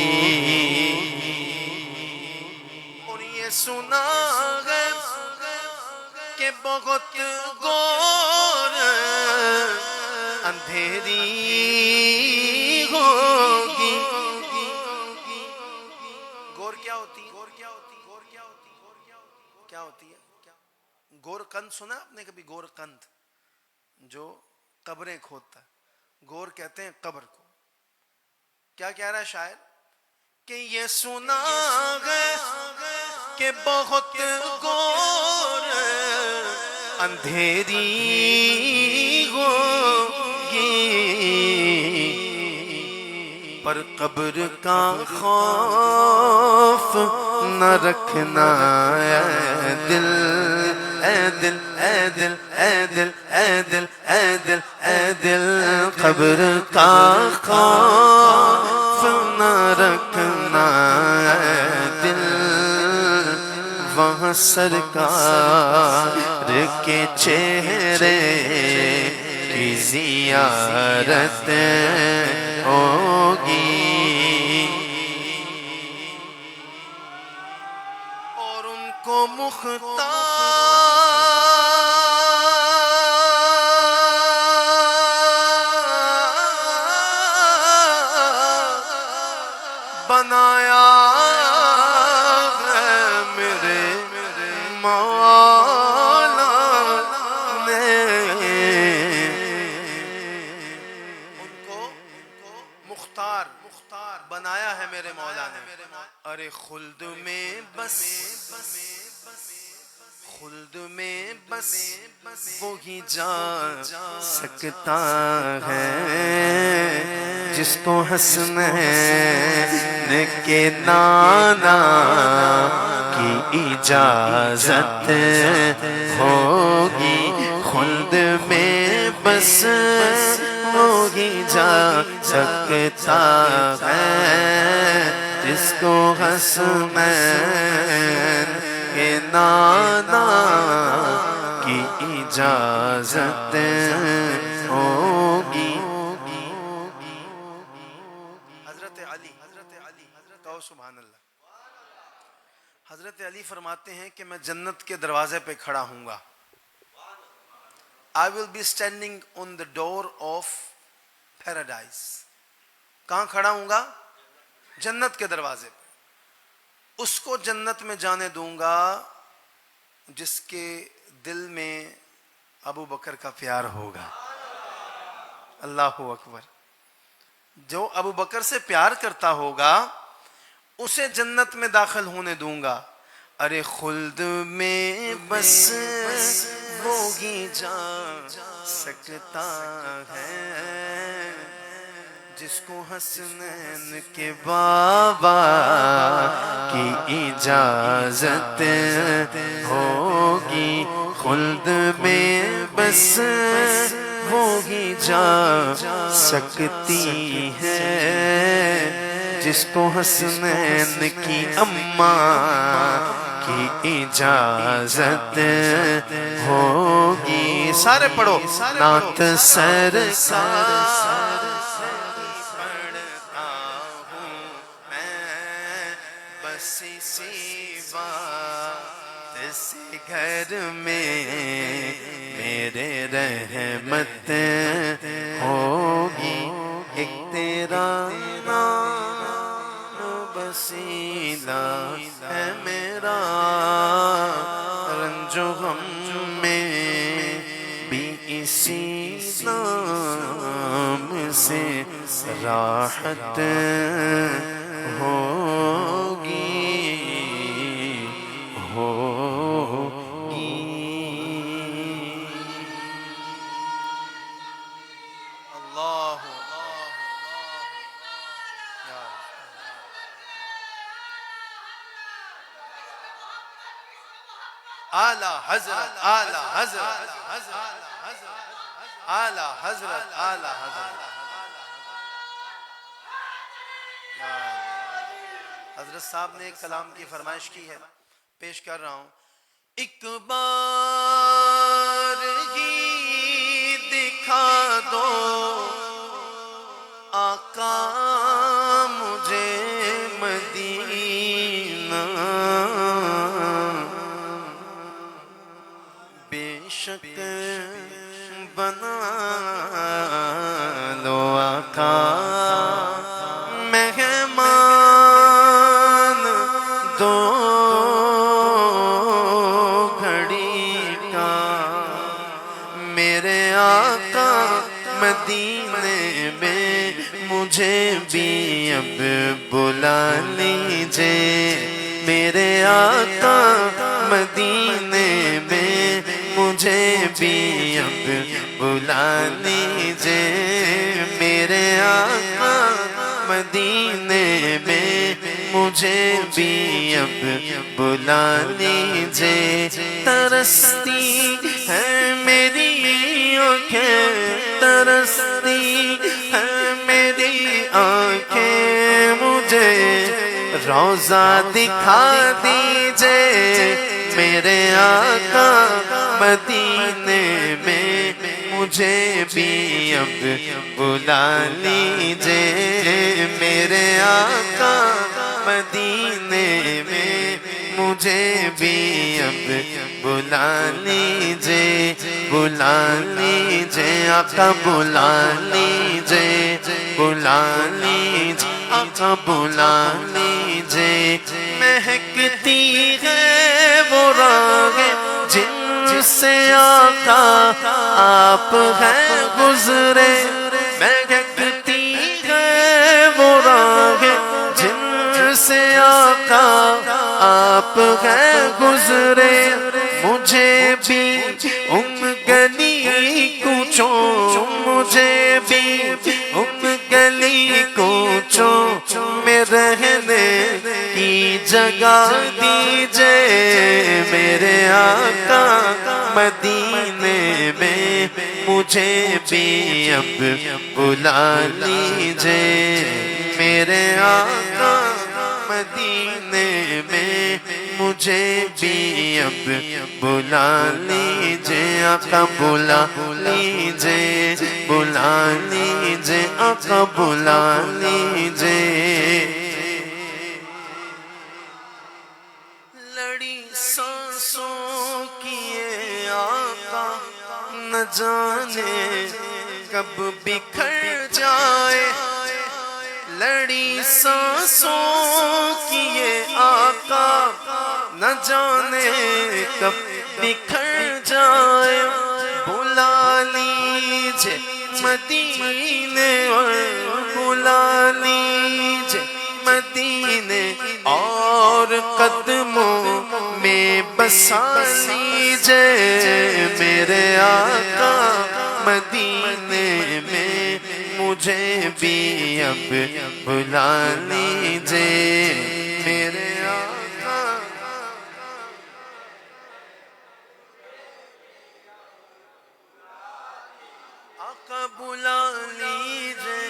A: اور یہ سنا ہے کہ بہت گور اندھیری ہوگی. گور کیا ہوتی ہے؟ کیا ہوتی ہے؟ گور کند سنا آپ نے کبھی؟ گور کند جو قبریں کھودتا ہے، گور کہتے ہیں قبر کو. کیا کہہ رہا ہے شاعر کہ یہ سنا ہے کہ بہت گور اندھیری ہوگی، پر قبر کا خوف نہ رکھنا اے دل، اے دل اے دل اے دل اے دل اے دل اے دل، قبر کا خوف نہ رکھنا دل وہاں سرکار کے چہرے کی زیارت ہوگی اور ان کو بنایا ہے میرے مولا نے ان کو مختار بنایا ہے میرے مولا نے ارے خلد میں بس وہی جا سکتا ہے جس کو حسنین کے نانا کی اجازت ہوگی خلد میں بس وہی جا سکتا ہے جس کو حسنین کے نانا کی اجازت ہوگی حضرت علی کہو سبحان اللہ حضرت علی فرماتے ہیں کہ میں جنت کے دروازے پہ کھڑا ہوں گا I will be standing on the door of paradise کہاں کھڑا ہوں گا جنت کے دروازے پہ اس کو جنت میں جانے دوں گا جس کے دل میں ابو بکر کا پیار ہوگا اللہ اکبر جو ابو بکر سے پیار کرتا ہوگا اسے جنت میں داخل ہونے دوں گا ارے خلد میں بس وہی جا سکتا ہے جس کو حسنین کے بابا کی اجازت ہوگی خلد میں بس وہی جا سکتی ہے جس کو حسنین کی اماں کی اجازت ہوگی سارے پڑھو نعت سرکار گھر میں میرے رحمت ہوگی ایک تیرا نام وسیلہ ہے میرا رنج و غم میں بھی اسی نام سے راحت اعلی حضرت حضرت صاحب نے ایک کلام کی فرمائش کی ہے پیش کر رہا ہوں ایک بار ہی دکھا دو آقا مجھے مدینہ بے شک بنا لو آقا مہمان دو گھڑی کا میرے آقا مدینے میں مجھے بھی اب بلا لیجئے میرے آقا مدینے میں مجھے بھی اب بلا لیجئے میرے آقا مدینے میں مجھے بھی اب بلا لیجئے ترستی ہے میری آنکھیں ترستی ہے میری آنکھیں مجھے روضہ دکھا دیجئے میرے آقا مدینے میں مجھے بھی اب بلا لیجئے میرے آقا مدینے میں مجھے بھی اب بلا لیجئے بلا لیجئے آقا بلا لیجئے بلا لیجئے آقا بلا لیجئے مہکتی ہے وہ راہیں جن سے آقا آپ ہیں گزرے مہکتی ہے وہ راہیں جن سے آقا آپ ہیں گزرے مجھے بھی ان گلی کوچوں مجھے بھی ان گلی کوچوں میں رہنے کی جگہ دیجئے میرے آقا مدینے میں مجھے بھی اب بلا لیجئے میرے آقا مدینے میں مجھے بھی اب بلا لیجئے آقا بلا لیجئے بلا لیجئے آقا بلا لیجئے لڑی سانسوں کی یہ آقا نہ جانے کب بکھر جائے لڑی سانسوں کی یہ آقا نہ جانے کب بکھر جائے بلا لیجئے مدینے بلا لیجئے مدینے اور قدموں میں بسا لیجئے میرے آقا مدینے میں مجھے بھی اب بلا لیجئے میرے آقا آقا بلا لیجئے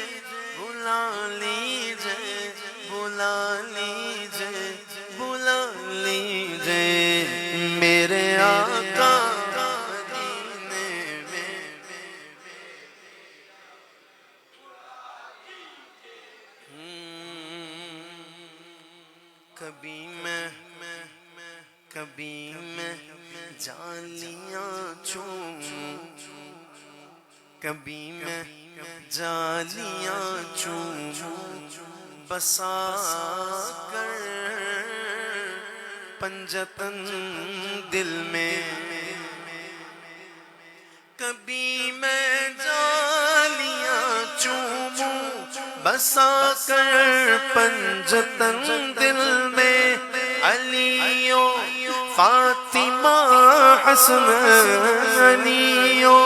A: بلا لیجئے بلا لیجئے بلا لیجئے میرے آقا کبھی میں جالیاں چوموں کبھی میں جالیاں چوموں بسا کر پنجتن دل میں کبھی میں جالیاں چوموں بسا کر پنجتن دل میں علیو فاطمہ حسنین علیو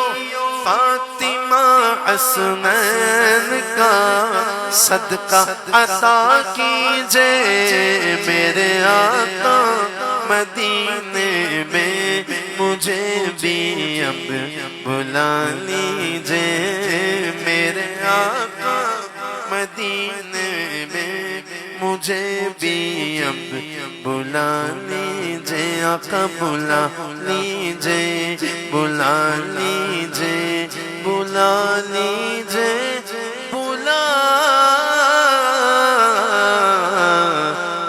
A: فاطمہ حسنین کا صدقہ عطا کیجئے میرے آقا مدینے میں مجھے بھی اب بلا لیجئے میرے آقا مدینے میں مجھے بھی اب بلا لیجئے آقا بلا لیجئے بلا لیجئے بلا لیجئے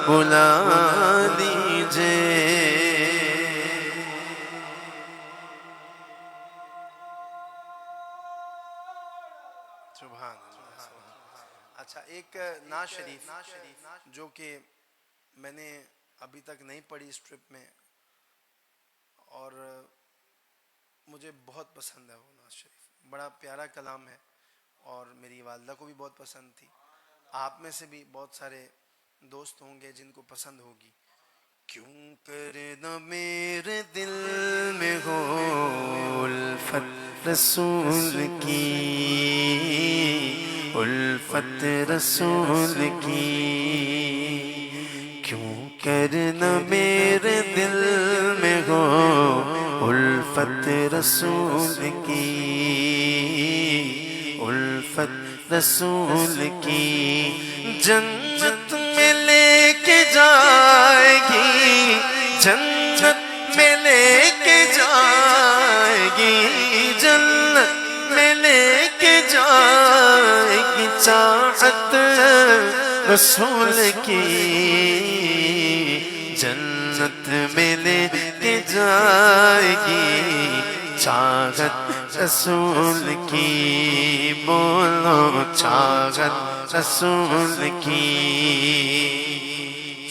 A: بلا لیجئے سبحان اللہ اچھا ایک نعت شریف جو کہ میں نے ابھی تک نہیں پڑھی اس ٹرپ میں اور مجھے بہت پسند ہے وہ نعت شریف بڑا پیارا کلام ہے اور میری والدہ کو بھی بہت پسند تھی آپ میں سے بھی بہت سارے دوست ہوں گے جن کو پسند ہوگی کیوں کرنا میرے دل میں ہو الفت رسول کی الفت رسول کی کیوں کرنا میرے دل میں ہو الفت رسول کی الفت رسول کی جنت
B: چاہت رسول کی جنت میں لے کے جائے گی چاہت رسول کی بولو چاہت رسول کی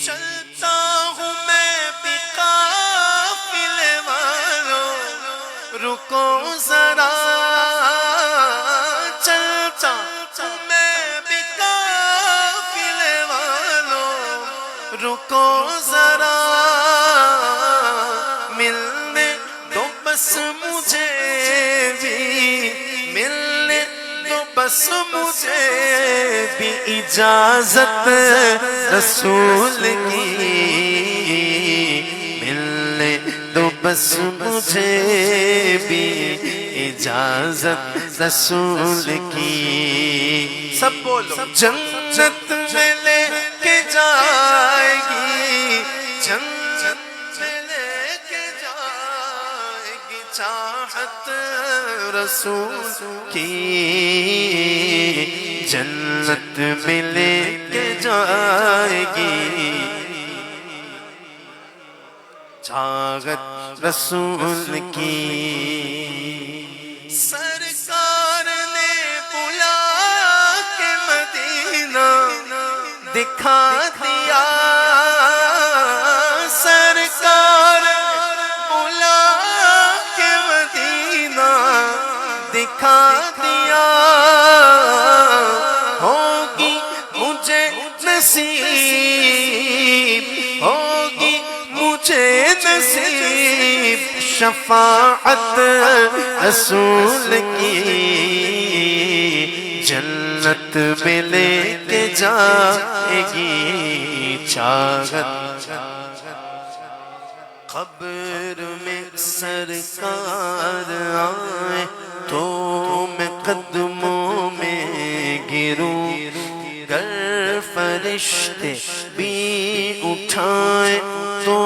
B: چلتا ہوں میں بھی قافلے والوں رکو ذرا چلتا ہوں میں بھی قافلے والوں رکو ذرا ملنے دو بس مجھے بھی ملنے دو بس مجھے بھی اجازت رسول کی ملنے دو بس مجھے بھی اجازت رسول کی سب بولو جنت میں لے کے جائے گی جنت میں لے کے جائے گی چاہت رسول کی جنت میں لے کے جائے گی چاہت رسول کی سرکار نے بلا کے مدینہ دکھا دیا سرکار بلا کے مدینہ دکھا دیا ہوگی مجھے نصیب ہوگی مجھے نصیب شفاعت رسول کی جنت میں لے کے جائے گی چاہت قبر میں سرکار آئے تو میں قدموں میں گروں گر فرشتے بھی اٹھائیں تو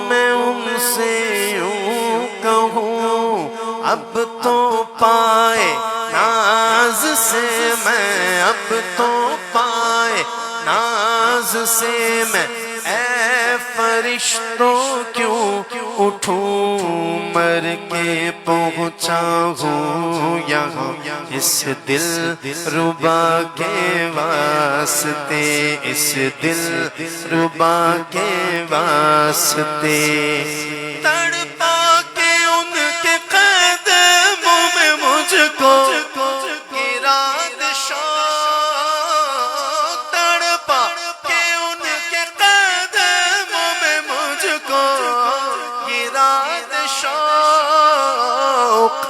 B: میں ان سے یوں کہوں اب تو پائے ناز سے میں اب تو پائے ناز سے میں اے فرشتوں کیوں اٹھوں مر کے پہنچا ہوں یہاں اس دل ربا کے واسطے اس دل ربا کے واسطے تڑپا کے ان کے قدموں میں مجھ کو گرا دے شوق تڑپا کے ان کے قدموں میں مجھ کو گرا دے شوق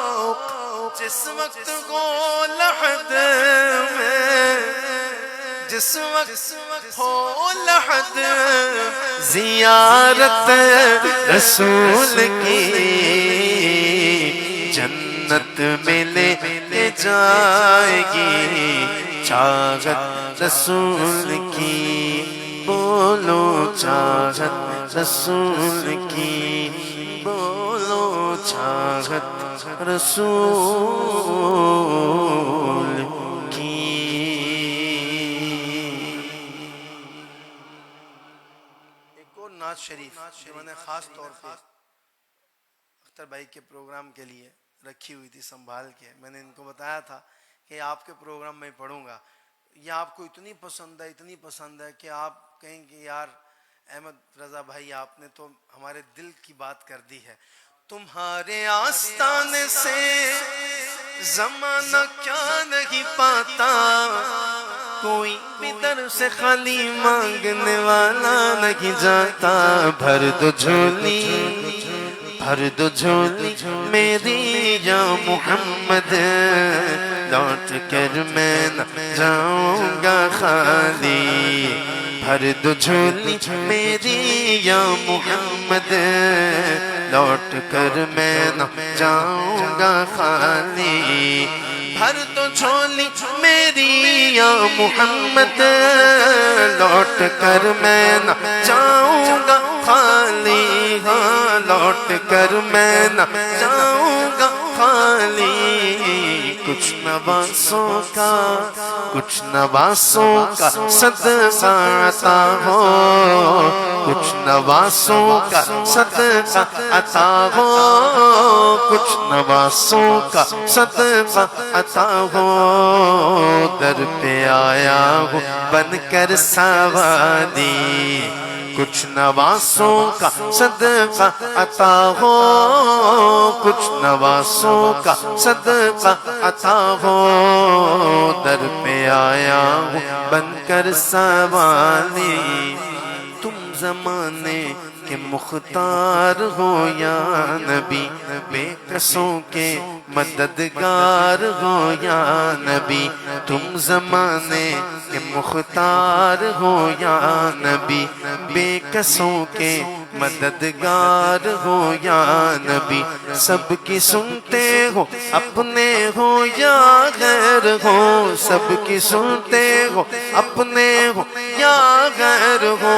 B: جس وقت ہو لحد میں جس وقت ہو لحد زیارت رسول کی جنت میں لے کے جائے گی چاہت رسول کی بولو چاہت رسول کی بولو چاہت رسول کی
A: ایک اور نعت شریف جو میں نے خاص طور پہ اختر بھائی کے پروگرام کے لیے رکھی ہوئی تھی سنبھال کے میں نے ان کو بتایا تھا کہ آپ کے پروگرام میں پڑھوں گا یہ آپ کو اتنی پسند ہے کہ آپ کہیں کہ یار احمد رضا بھائی آپ نے تو ہمارے دل کی بات کر دی ہے تمہارے آستانے سے زمانہ کیا نہیں پاتا کوئی بھی در سے خالی مانگنے والا نہیں جاتا بھر دو جھولی میری یا محمد لوٹ کر میں نہ جاؤں گا خالی بھر دو جھولی میری یا محمد لوٹ کر میں نہ جاؤں گا خالی بھر دو جھولی میری یا محمد لوٹ کر میں نہ جاؤں گا خالی ہاں لوٹ کر میں نہ جاؤں گا خالی
B: کچھ نواسوں کا صدقہ عطا ہو، کچھ نواسوں کا صدقہ عطا ہو، کچھ نواسوں کا صدقہ عطا ہو، در پہ آیا ہوں بن کر سوالی، کچھ نواسوں کا صدقہ عطا ہو، کچھ نواسوں کا صدقہ عطا ہو، در پہ آیا ہوں بن کر سوالی، تم زمانے کے مختار ہو یا نبی، بے کسوں کے مددگار ہو یا نبی، تم زمانے کے مختار ہو یا نبی، بے کسوں کے مددگار ہو یا نبی، سب کی سنتے ہو اپنے ہو یا غیر ہو، سب کی سنتے ہو اپنے ہو یا غیر ہو،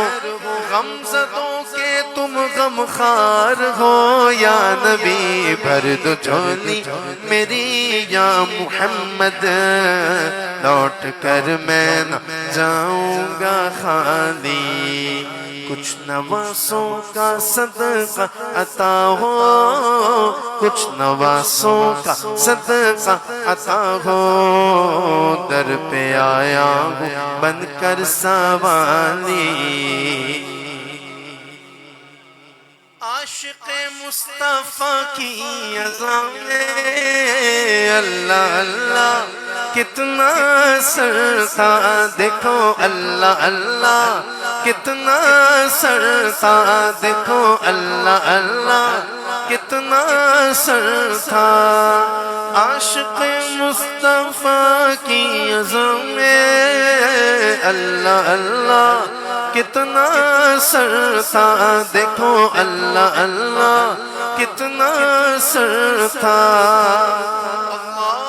B: غمزدوں کے تم غمخوار ہو یا نبی، بھر دو جھولی میری یا محمد، لوٹ کر میں نہ جاؤں گا خالی، کچھ نواسوں کا صدقہ عطا ہو، کچھ نواسوں کا صدقہ عطا ہو، در پہ آیا ہوں بن کر سوالی، عاشق مصطفیٰ کی اذاں میں اللہ اللہ کتنا سرتا، دیکھو اللہ اللہ کتنا سرتا، دیکھو اللہ اللہ کتنا سرتا، عاشق مصطفیٰ کی اذاں میں اللہ اللہ کتنا سرتا، دیکھو اللہ اللہ کتنا سرتا، اللہ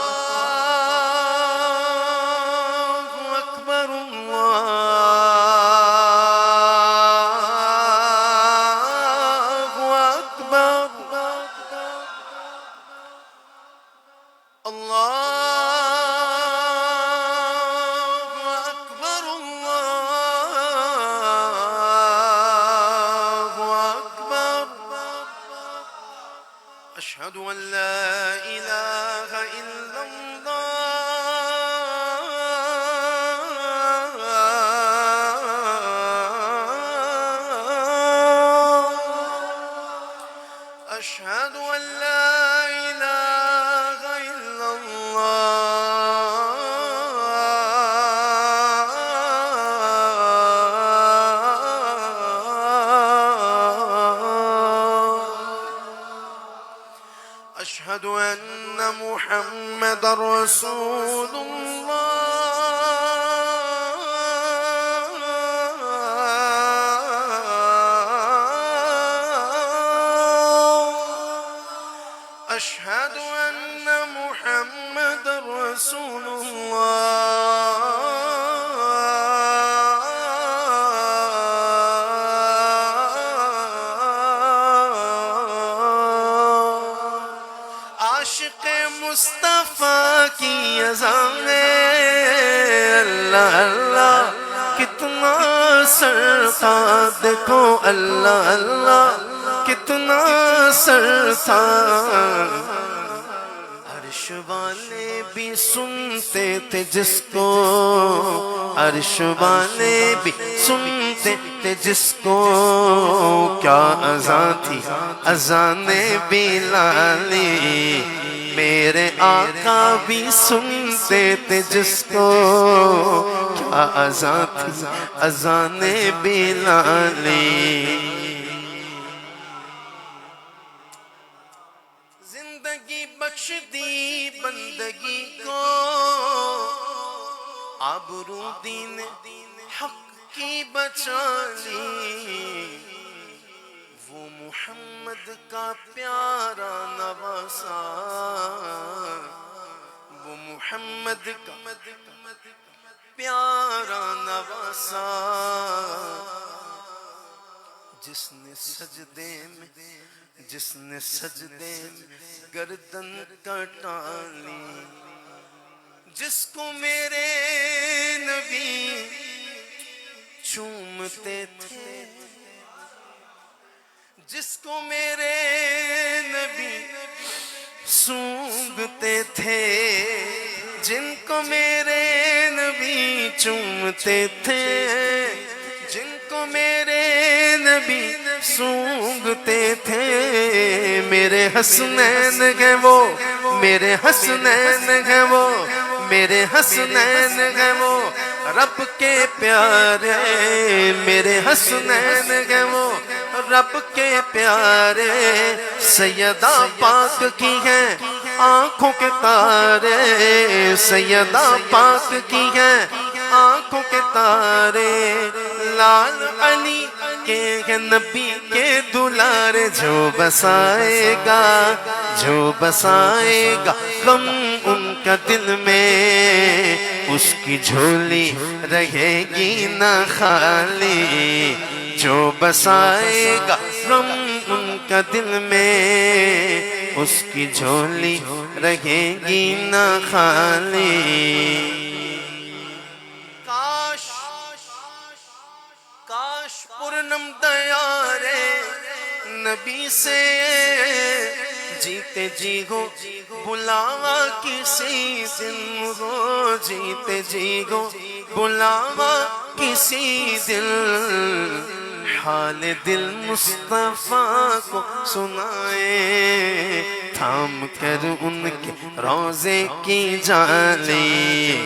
B: اکبر اللہ اکبر، اللہ أشهد أن لا إله إلا الله، أشهد أن لا إله إلا الله، أشهد أن محمد رسول الله، أشهد أن محمد رسول الله، عاشق مصطفیٰ کی اذاں میں اللہ اللہ کتنا سرتا، دیکھو اللہ اللہ کتنا سرتا، عرش والے بھی سنتے تھے جس کو، عرش والے بھی سنتے تھے جس کو، کیا اذاں تھی اذان بلالی، میرے آقا بھی سنتے تھے جس کو، کیا اذاں تھی اذان بلالی، زندگی بخش دی بندگی کو، آبرو دین حق کی بچا لی، وہ محمد کا پیارا نواسا، وہ محمد کا پیارا نواسا، جس نے سجدے میں گردن کٹا لی، جس کو میرے نبی چومتے تھے، جس کو میرے نبی سونگتے تھے، جن کو میرے نبی چومتے تھے، جن کو میرے نبی سونگتے تھے، میرے حسنین ہیں وہ، میرے حسنین ہیں وہ، میرے حسنین ہیں وہ رب کے پیارے، میرے حسنین ہیں وہ رب کے پیارے، سیدہ پاک کی ہیں آنکھوں کے تارے، سیدہ پاک کی ہیں آنکھوں کے تارے، لال علی کے ہیں نبی کے دلار، جو بسائے گا، جو بسائے گا غم ان کا دل میں، اس کی جھولی رہے گی نہ خالی، جو بسائے گا غم ان کا دل میں، اس کی جھولی رہے گی نہ خالی۔ کاش کاش پرنم دیارے نبی سے جیتے جی ہو بلاوا کسی دن ہو، جیتے جی ہو بلاوا کسی دن، حال دل مصطفیٰ کو سنائے، تھام کر ان کے روضے کی جالی،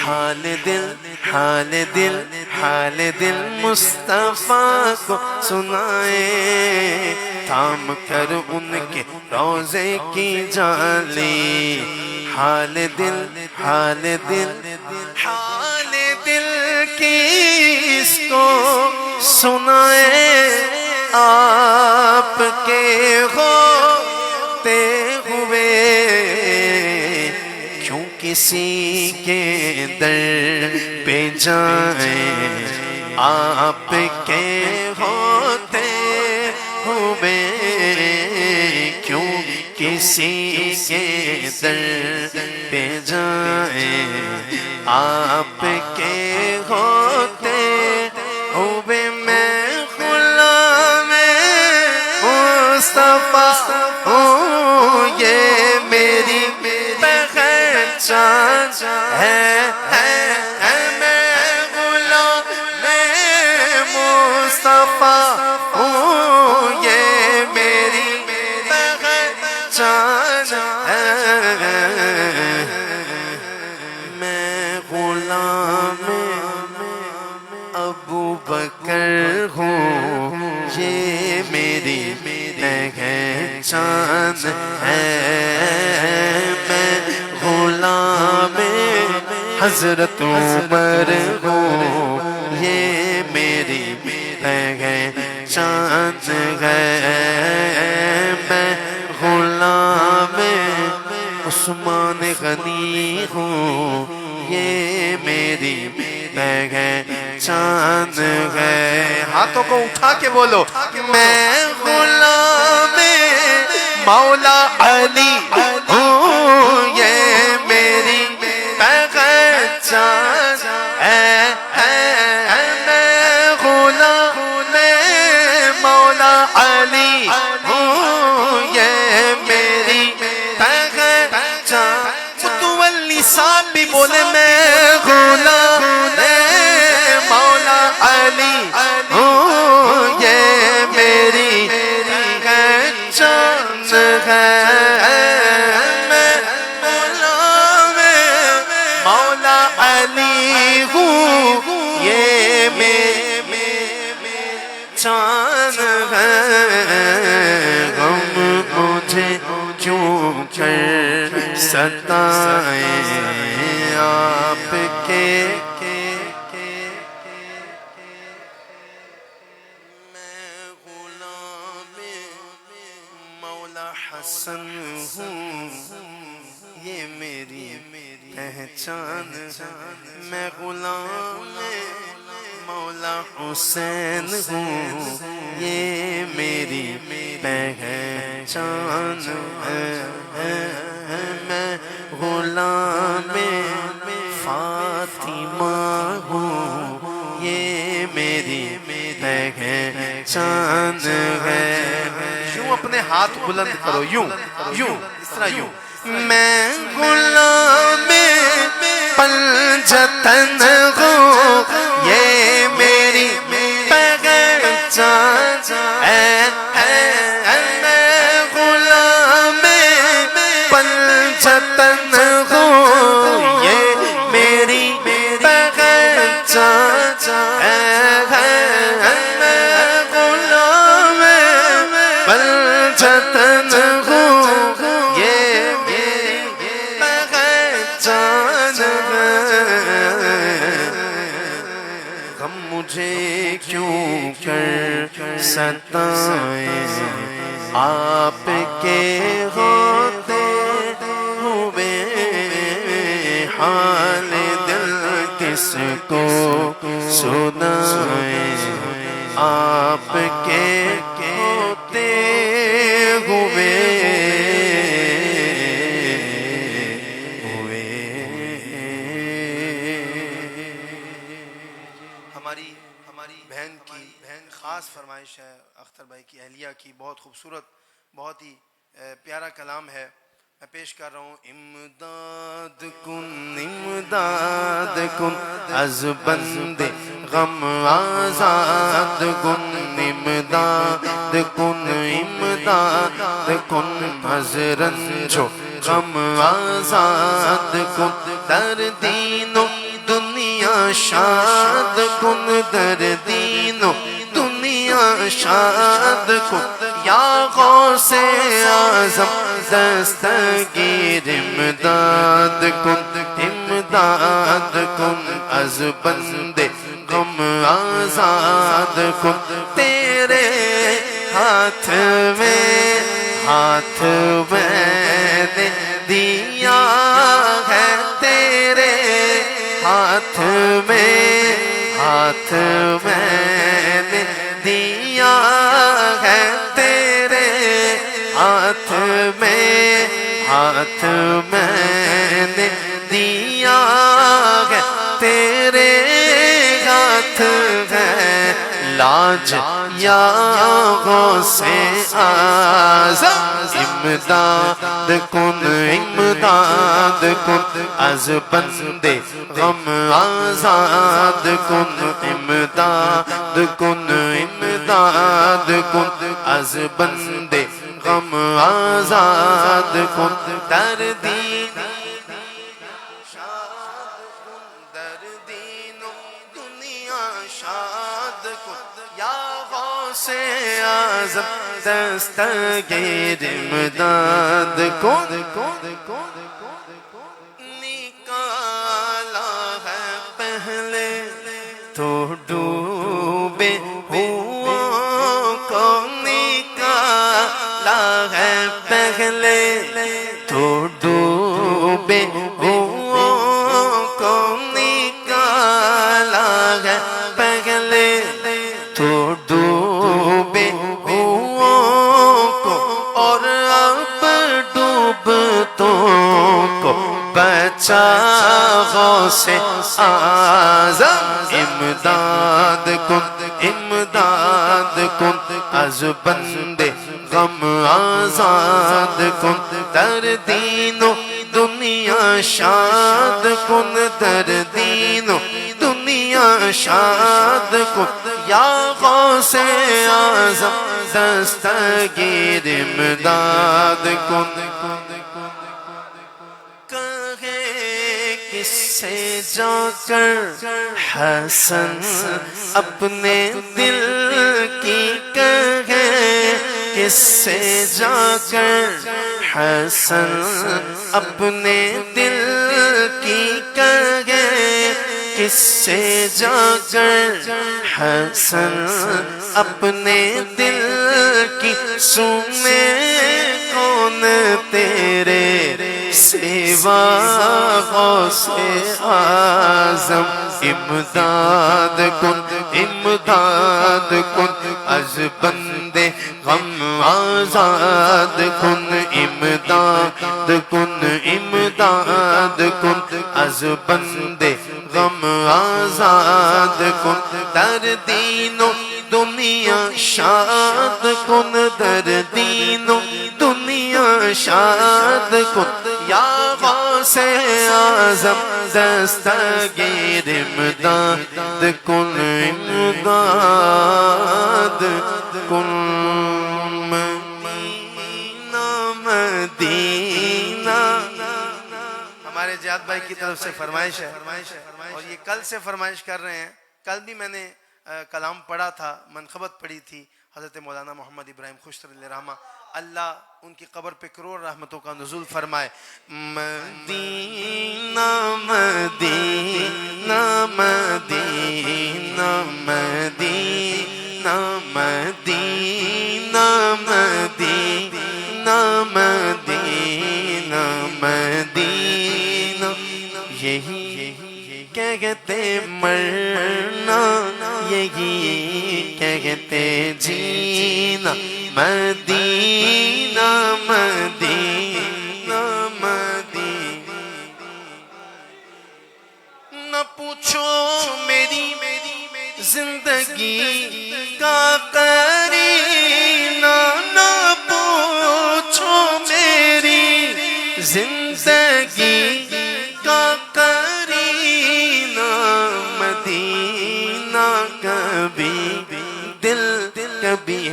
B: حال دل حال دل حال دل مصطفیٰ کو سنائے، تھام کر ان کے روضے کی جالی، حال دل حال دل حال دل کی اس کو سنائے، آپ کے ہوتے ہوئے کیوں کسی کے در پہ جائیں، آپ کے ہوتے ہوئے کیوں کسی کے در پہ جائیں، آپ کے ہوتے ہوئے میں غلام مصطفیٰ ہوں، یہ میری پہچان ہے، میں غلام مصطفیٰ ہوں، یہ میری پہچان ہے، میں غلام ابو بکر ہوں، یہ میری پہچان ہے، میں غلام حضرت عمر ہوں، یہ میری پہچان ہے، میں غلام عثمان غنی ہوں، یہ میری پہچان ہے، ہاتھوں کو اٹھا کے بولو، میں غلام مولا علی ہوں، یہ میری پہچان ہے، میں غلام مولا علی ہوں، یہ میری پہچان، متولی صاحب بھی بولے میں غلام مولا علی ہوں، یہ میری پہچان ہے، میں غلام مولا علی ہوں، یہ میری پہچان ہے، غم مجھے کیوں کر ستائیں آپ کے، میں غلام مولا حسن ہوں، یہ میری پہچان ہے، میں غلام مولا حسین ہوں، یہ میری پہچان ہے، میں غلام پہچان ہے. یوں اپنے ہاتھ بلند کرو، یوں یوں اس طرح یوں. میں غلام پنجتن ہوں، یہ میری پہچان ہے. میں غلام پنجتن ہوں، یہ میری پہچان ہے. میں غلام پنجتن ہوں، یہ میری پہچان ہے. غم مجھے کیوں کر ستائے، آپ کے ہوتے ہوئے حال دل کس کو سنائے. آپ کے ہوتے ہوئے ہماری بہن خاص فرمائش ہے، اختر بھائی کی اہلیہ کی. بہت خوبصورت، بہت ہی پیارا کلام ہے. میں پیش کر رہا ہوں. امداد کن امداد کن از بند غم آزاد کن. امداد کن امداد کن از رنج و غم آزاد کن. در دین و دنیا شاد کن، در دین و دنیا شاد کن. یا غوث اعظم دستگیر امداد کن، امداد کن از بند غم آزاد کن. تیرے ہاتھ میں نے دیا ہے، تیرے ہاتھ میں نے دیا ہے. تیرے ہاتھ میں نے دیا ہے. تیرے ہاتھ ہے لاج یا غوث اعظم. امداد کن امداد کن از بند غم آزاد کن. امداد کن امداد کن از بند غم آزاد کن. در دین و دنیا شاد کن. یا غوث اعظم دستگیر امداد کن. نکالا ہے پہلے تو ڈوبے ہوں کو، نکالا ہے پہلے تو ڈوبے ہوں کو، نکالا ہے پہلے تو ڈوبے ہوں کو. اور اب ڈوبتوں کو بچا غوث اعظم. امداد کن امداد کن از بند غم آزاد کن. در دین و دنیا شاد کن، در دین و دنیا شاد کن. یا غوث اعظم دستگیر امداد کن. کس سے جا کر حسن اپنے دل کی کہے، کس سے جا کر حسن اپنے دل کی کہے، کس سے جا کر حسن اپنے دل کی سنے کون تیرے سوا غوث اعظم. امداد کن امداد کن از بند غم آزاد کن. امداد کن امداد کن از بند غم آزاد کن. در دین و دنیا شاد کن در دین و دنیا شاد کن یا غوث اعظم دستگیر امداد کن امداد کن مدینہ مدینہ
A: ہمارے جیاد بھائی کی طرف سے فرمائش ہے اور یہ کل سے فرمائش کر رہے ہیں. کل بھی میں نے کلام پڑھا تھا, منقبت پڑھی تھی حضرت مولانا محمد ابراہیم خوشتر علیہ رحمہ, اللہ ان کی قبر پہ کروڑ رحمتوں کا نزول فرمائے.
B: مدینہ مدینہ مدینہ مدینہ مدینہ مدینہ مدینہ مدینہ یہی کہتے مرنا یہی کہتے جینا مدینہ مدینہ مدینہ. نہ پوچھو میری زندگی کا قرینہ, نہ پوچھو میری زندگی کا قرینہ, مدینہ کبھی دل کبھی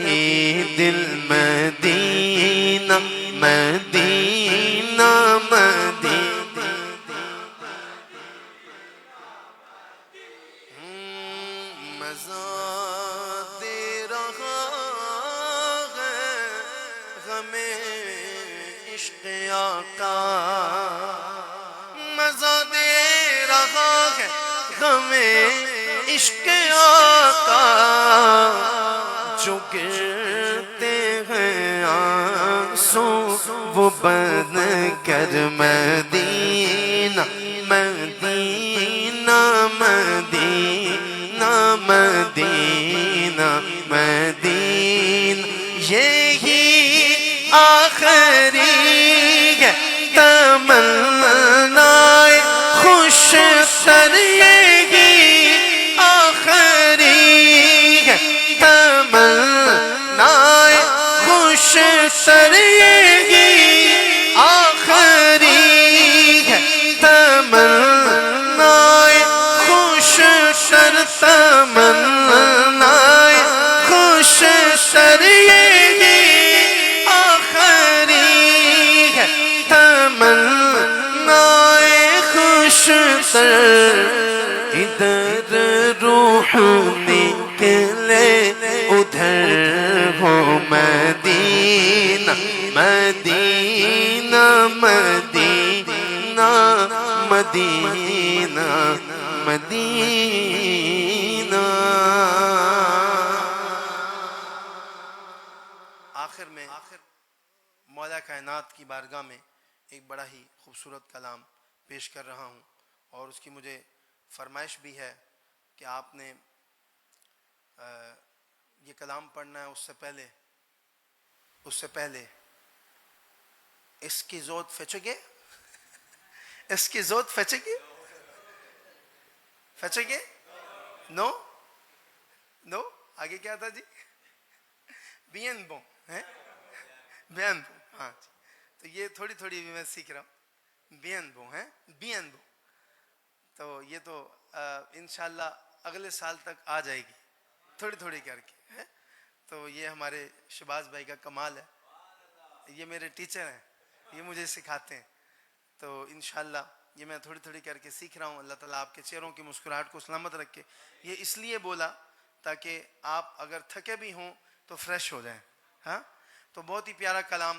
B: دل مدینہ مدینہ مدینہ. مزہ دے رہا ہے غم عشق آقا, مزہ دے رہا ہے غم عشق آقا, جو گرتے ہیں آنسو وہ بن کر مدینہ مدینہ مدینہ مدینہ مدینہ. یہی آخری ہے تمنا خوش تر, یہی آخری ہے تمنا خوش تر, یہی آخری ہے تمنا خوش تر, تمنا خوش تر, یہی آخری ہے تمنا خوش تر. ادھر روح نکلے ادھر ہو مدینہ مدینہ مدینہ مدینہ مدینہ.
A: آخر میں مولا کائنات کی بارگاہ میں ایک بڑا ہی خوبصورت کلام پیش کر رہا ہوں, اور اس کی مجھے فرمائش بھی ہے کہ آپ نے یہ کلام پڑھنا ہے. اس سے پہلے اس کی زود فچگے اس کی زود فچگے نو آگے کیا تھا جی, بین بو ہے بین بو, ہاں جی. تو یہ تھوڑی بھی میں سیکھ رہا ہوں, بین بو ہے بین بو. تو یہ تو انشاءاللہ اگلے سال تک آ جائے گی تھوڑی کر کے ہے. تو یہ ہمارے شہباز بھائی کا کمال ہے, یہ میرے ٹیچر ہیں, یہ مجھے سکھاتے ہیں. تو انشاءاللہ یہ میں تھوڑی کر کے سیکھ رہا ہوں. اللہ تعالیٰ آپ کے چہروں کی مسکراہٹ کو سلامت رکھے. یہ اس لیے بولا تاکہ آپ اگر تھکے بھی ہوں تو فریش ہو جائیں. ہاں, تو بہت ہی پیارا کلام.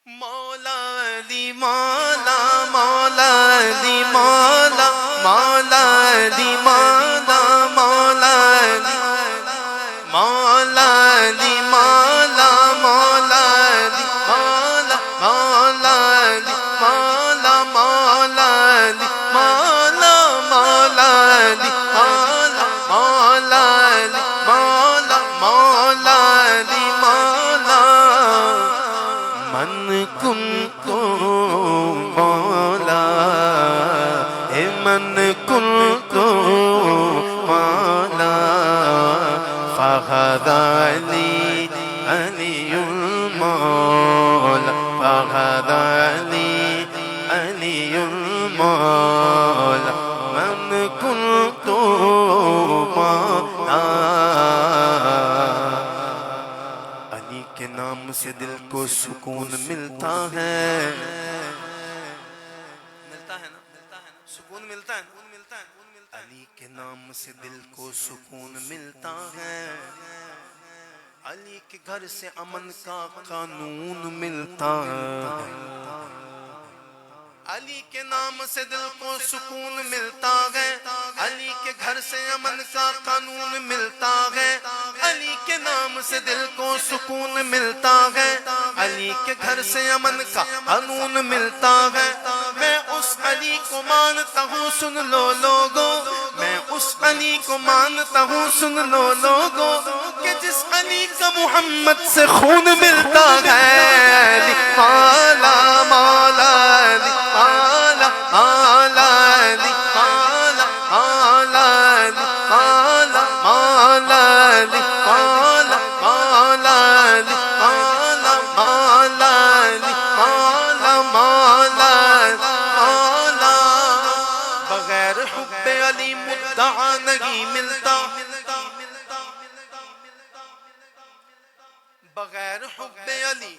B: مولا علی مولا مولا علی مولا مولا علی مولا مولا علی مولا علی مولا مولا علی مولا مولا علی مولا مولا علی مولا مولا علی مولا مولا علی مولا مولا علی مولا. من کن تو مولا من کن تو سے دل کو سکون ملتا ہے،
A: ملتا ہے نا، سکون ملتا ہے نا،
B: علی کے نام سے دل کو سکون ملتا ہے، علی کے گھر سے امن کا قانون ملتا ہے، علی کے نام سے دل کو سکون ملتا ہے، علی کے گھر سے امن کا قانون ملتا ہے، علی کے نام سے دل کو سکون ملتا ہے، علی کے گھر سے امن کا قانون ملتا ہے، میں اس علی کو مانتا ہوں سن لو لوگو، میں اس علی کو مانتا ہوں سن لو لوگو، کہ جس علی کا محمد سے خون ملتا ہے، مولا مولا علی مولا مولا علی مولا مولا علی مولا مولا علی مولا مولا علی مولا مولا علی مولا مولا مولا، بغیر حب علی مدعا نہیں ملتا، بغیر حب علی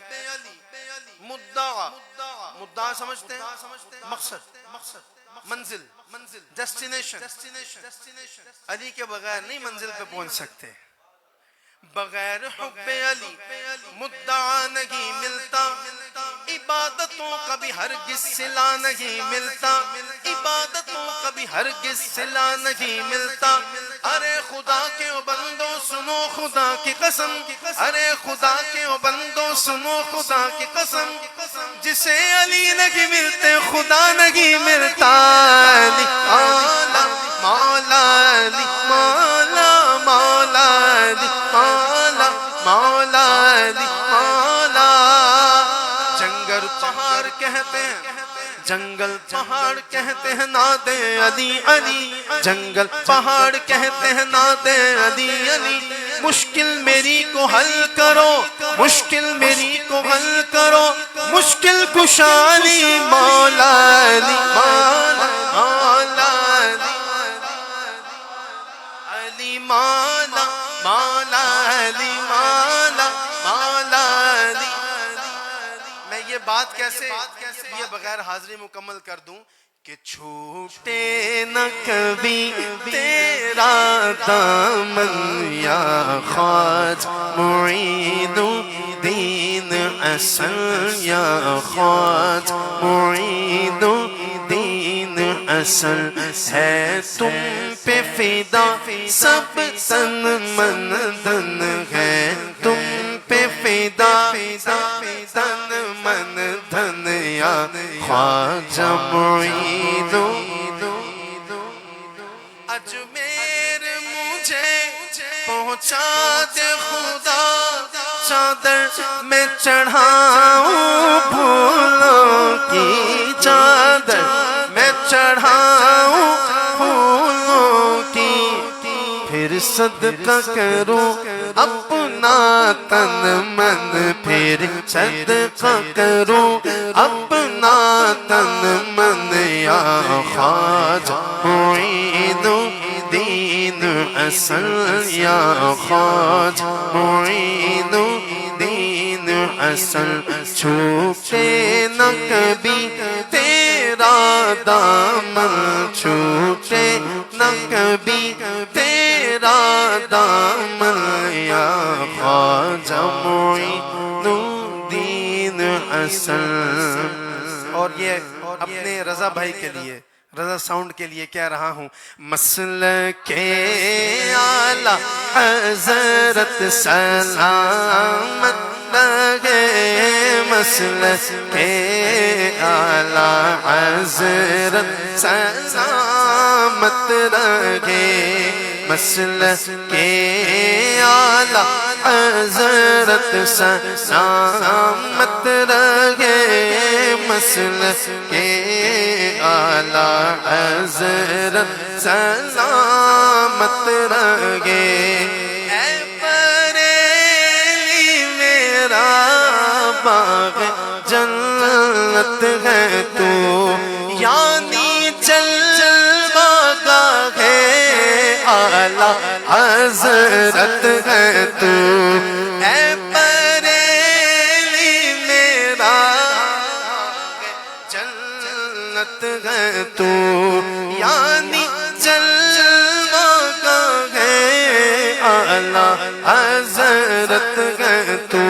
B: مدعا سمجھتے ہیں، مقصد منزل ڈیسٹینیشن، علی کے بغیر نہیں منزل پہ پہنچ سکتے، بغیر حب علی مدعا نہیں ملتا، عبادتوں کا بھی ہرگز صلہ نہیں ملتا، عبادتوں کا بھی ہرگز صلہ نہیں ملتا، ارے خدا کے بندو سنو خدا کی قسم، ارے خدا کے بندو سنو خدا کی قسم، جسے علی نہیں ملتے خدا نہیں ملتا، علی مولا مولا علی مولا مولا علی مولا مولا علی مولا، جنگل پہاڑ کہتے ہیں، جنگل پہاڑ کہتے ہیں ناد علی علی، جنگل پہاڑ کہتے ہیں ناد علی علی، مشکل میری کو حل کرو، مشکل میری کو حل کرو، مشکل کشا علی مولا علی مولا مولا علی علی مولا مولا علی مولا مولا علی، میں یہ بات کیسے یہ بغیر حاضری مکمل کر دوں کہ چھوٹے نہ کبھی تیرا دامن یا خواجہ معین الدین اصل، یا خواجہ معین الدین اصل، ہے تم پہ فدا سب تن من دن، ہے تم پہ فدا سب تن من دھن، یا خواجہ معین اجمیر مجھے پہنچا دے خدا، چادر میں چڑھاؤں پھولوں کی، چادر میں چڑھاؤں پھولوں کی، پھر صدقہ کروں اپنا تن من، پھر صدقہ کروں اپنا تن من، یا خواجہ معین الدین اصل، یا خواجہ معین الدین اصل، چھوٹے نہ کبھی تیرا دامن، چھوٹے نہ کبھی تیرا دامن، یا خواجہ معین الدین اصل۔ اور یہ اپنے رضا بھائی کے لیے، رضا ساؤنڈ کے لیے کہہ رہا ہوں، مسلک اعلی حضرت سلامت رہے، مسلک اعلی حضرت سلامت رہے، مسلک اعلی حضرت سلامت رہے، مسلک اعلی حضرت سلامت رہے، اے بریلی میرا باغ جنت ہے تو، یعنی جلوہ گاہ اعلی حضرت ہے تو، اے بریلی تو یعنی جلوہ کا ہے اعلیٰ حضرت ہے تو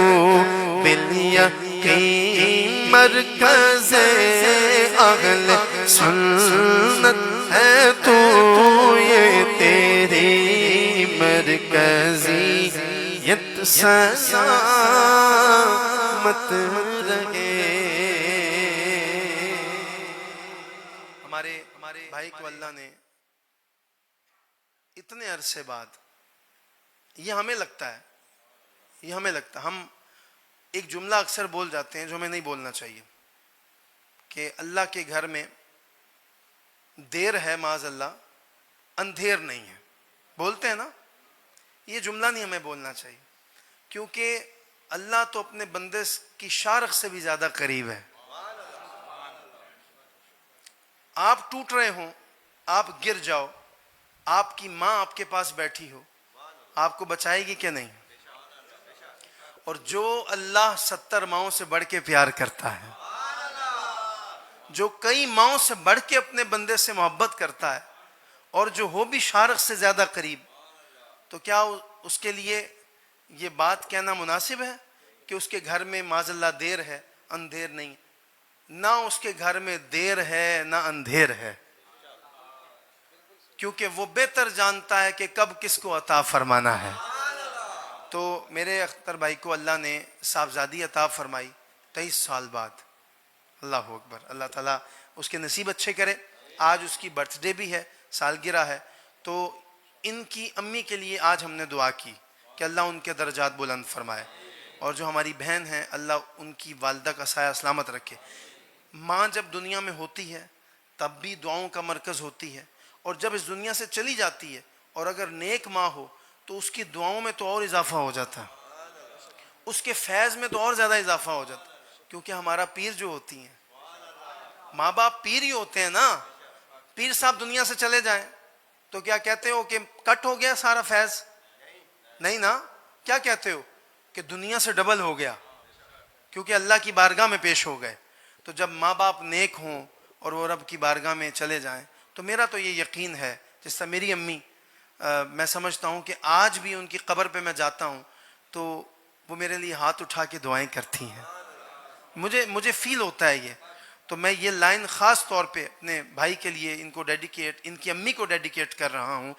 B: بالیقین مرکز اہل سنت ہے تو یہ تیری مرکزیت سلامت رہے۔ ہمارے بھائی کو اللہ نے اتنے عرصے بعد، یہ ہمیں لگتا ہے ہم ایک جملہ اکثر بول جاتے ہیں جو ہمیں نہیں بولنا چاہیے، کہ اللہ کے گھر میں دیر ہے معاذ اللہ، اندھیر نہیں ہے، بولتے ہیں نا، یہ جملہ نہیں ہمیں بولنا چاہیے، کیونکہ اللہ تو اپنے بندے کی شارخ سے بھی زیادہ قریب ہے۔ آپ ٹوٹ رہے ہوں، آپ گر جاؤ، آپ کی ماں آپ کے پاس بیٹھی ہو، آپ کو بچائے گی کہ نہیں؟ اور جو اللہ 70 ماؤں سے بڑھ کے پیار کرتا ہے، جو کئی ماؤں سے بڑھ کے اپنے بندے سے محبت کرتا ہے، اور جو ہو بھی شارخ سے زیادہ قریب، تو کیا اس کے لیے یہ بات کہنا مناسب ہے کہ اس کے گھر میں معاذ اللہ دیر ہے، اندھیر نہیں؟ نہ اس کے گھر میں دیر ہے نہ اندھیر ہے، کیونکہ وہ بہتر جانتا ہے کہ کب کس کو عطا فرمانا ہے۔ تو میرے اختر بھائی کو اللہ نے صاحبزادی عطا فرمائی 23 سال بعد، اللہ اکبر، اللہ تعالیٰ اس کے نصیب اچھے کرے۔ آج اس کی برتھ ڈے بھی ہے، سالگرہ ہے، تو ان کی امی کے لیے آج ہم نے دعا کی کہ اللہ ان کے درجات بلند فرمائے، اور جو ہماری بہن ہیں اللہ ان کی والدہ کا سایہ سلامت رکھے۔ ماں جب دنیا میں ہوتی ہے تب بھی دعاؤں کا مرکز ہوتی ہے، اور جب اس دنیا سے چلی جاتی ہے اور اگر نیک ماں ہو تو اس کی دعاؤں میں تو اور اضافہ ہو جاتا ہے، اس کے فیض میں تو اور زیادہ اضافہ ہو جاتا ہے، کیونکہ ہمارا پیر جو ہوتی ہیں، ماں باپ پیر ہی ہوتے ہیں نا۔ پیر صاحب دنیا سے چلے جائیں تو کیا کہتے ہو کہ کٹ ہو گیا سارا فیض؟ نہیں نا، کیا کہتے ہو کہ دنیا سے ڈبل ہو گیا، کیونکہ اللہ کی بارگاہ میں پیش ہو گئے۔ تو جب ماں باپ نیک ہوں اور وہ رب کی بارگاہ میں چلے جائیں، تو میرا تو یہ یقین ہے، جس طرح میری امی، میں سمجھتا ہوں کہ آج بھی ان کی قبر پہ میں جاتا ہوں تو وہ میرے لیے ہاتھ اٹھا کے دعائیں کرتی ہیں، مجھے فیل ہوتا ہے یہ۔ تو میں یہ لائن خاص طور پہ اپنے بھائی کے لیے ان کو ڈیڈیکیٹ، ان کی امی کو ڈیڈیکیٹ کر رہا ہوں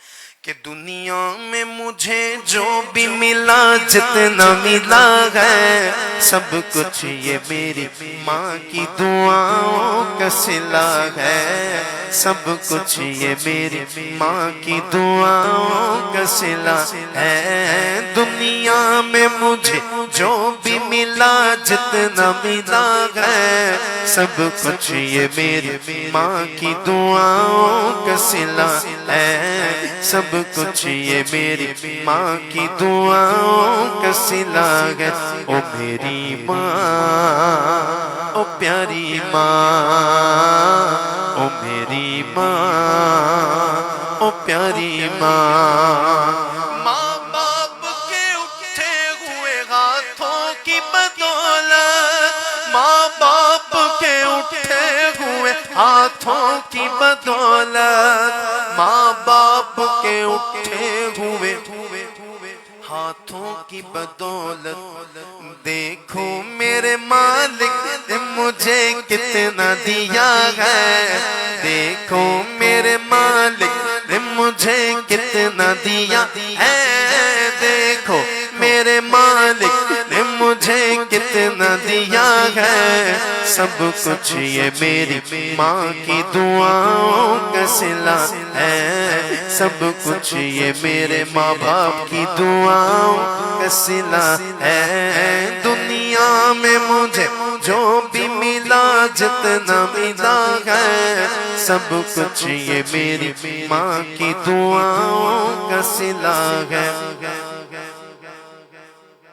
B: کہ دنیا میں مجھے جو بھی ملا، جتنا ملا ہے سب کچھ یہ میری ماں کی دعاؤں کا صلہ ہے، سب کچھ یہ میری ماں کی دعاؤں کا صلہ ہے۔ دنیا میں مجھے جو بھی ملا، جتنا ملا ہے سب کچھ یہ میری ماں کی دعاؤں کا صلہ ہے، سب کچھ یہ میری ماں کی دعاؤں کا صلہ ہے۔ او میری ماں، او پیاری ماں، او میری ماں، او پیاری ماں۔ ماں باپ کے اٹھے ہوئے ہاتھوں کی بدولت، ماں باپ کے اٹھے ہوئے ہاتھوں کی بدولت، ماں باپ کے اٹھے ہوئے ہاتھوں کی بدولت، دیکھو میرے مالک نے مجھے کتنا دیا ہے، دیکھو میرے مالک نے مجھے کتنا دیا ہے، دیکھو میرے مالک نے مجھے کتنا دیا ہے، سب کچھ یہ میری ماں کی دعاؤں کا صلہ ہے، سب کچھ یہ میرے ماں باپ کی دعاؤں کا صلہ ہے۔ دنیا میں مجھے جو بھی ملا، جتنا ملا ہے سب کچھ یہ میری ماں کی دعاؤں کا صلہ ہے۔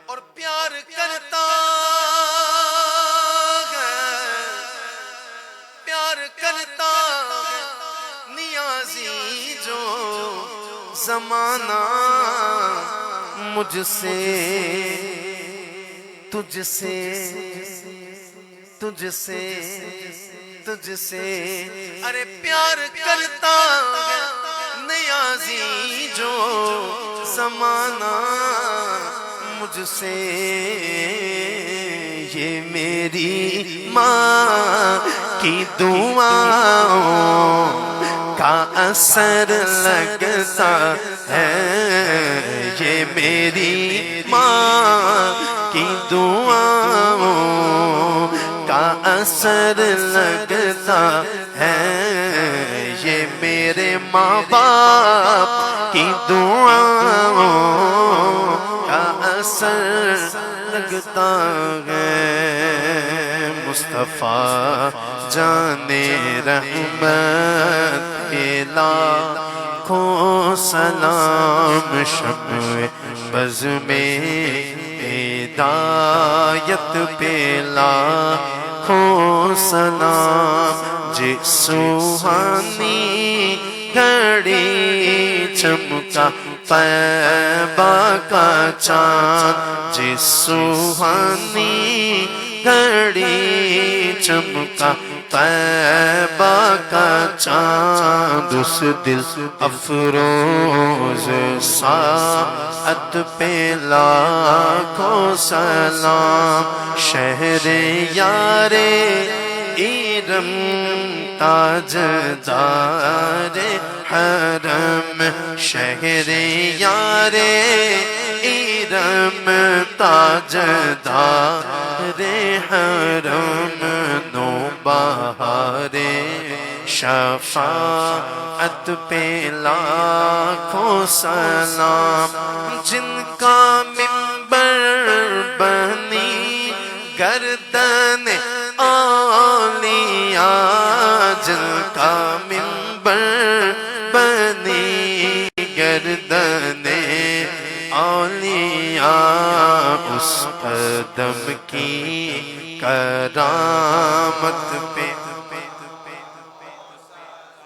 B: اور پیار کرتا ہے، پیار کرتا ہے نیازی جو زمانہ مجھ سے، تجھ سے، تجھ سے تجھ سے ارے پیار کرتا نیازی جو زمانہ مجھ سے یہ میری ماں کی دعاؤں کا اثر لگتا ہے یہ میری ماں کی دعاؤں کا اثر لگتا ہے یہ میرے ماں باپ کی دعاؤں کا اثر لگتا ہے مصطفیٰ جان رحمت کے لاکھوں سلام شمع بز میں ہدایت پہ لاکھوں سلام جس سوہانی گھڑی چمکا طیبہ کا چاند جس سوہانی گھڑی چمکا طیبہ کا چاند اس دل افروز ساعت پہ لاکھوں سلام شہر یار ایرم تاجدار حرم شہر یار ایرم تاجدار حرم نوبہار شفاعت پہ لاکھوں سلام جن کا منبر بنی گردن اولیاء جن کا منبر بنی گردن اولیاء اس قدم کی کرامت پہ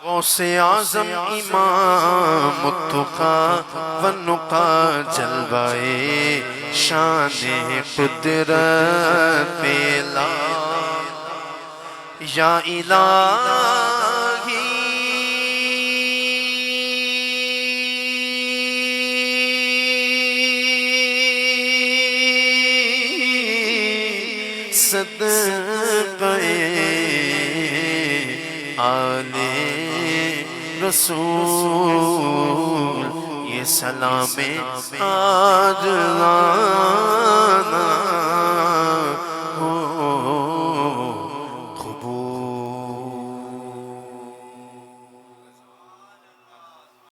B: غوث اعظم امام التقیٰ والنقیٰ جلوائے شان قدرت پہ لا یا الہی صدقے آل رسول یہ سلام آج لانا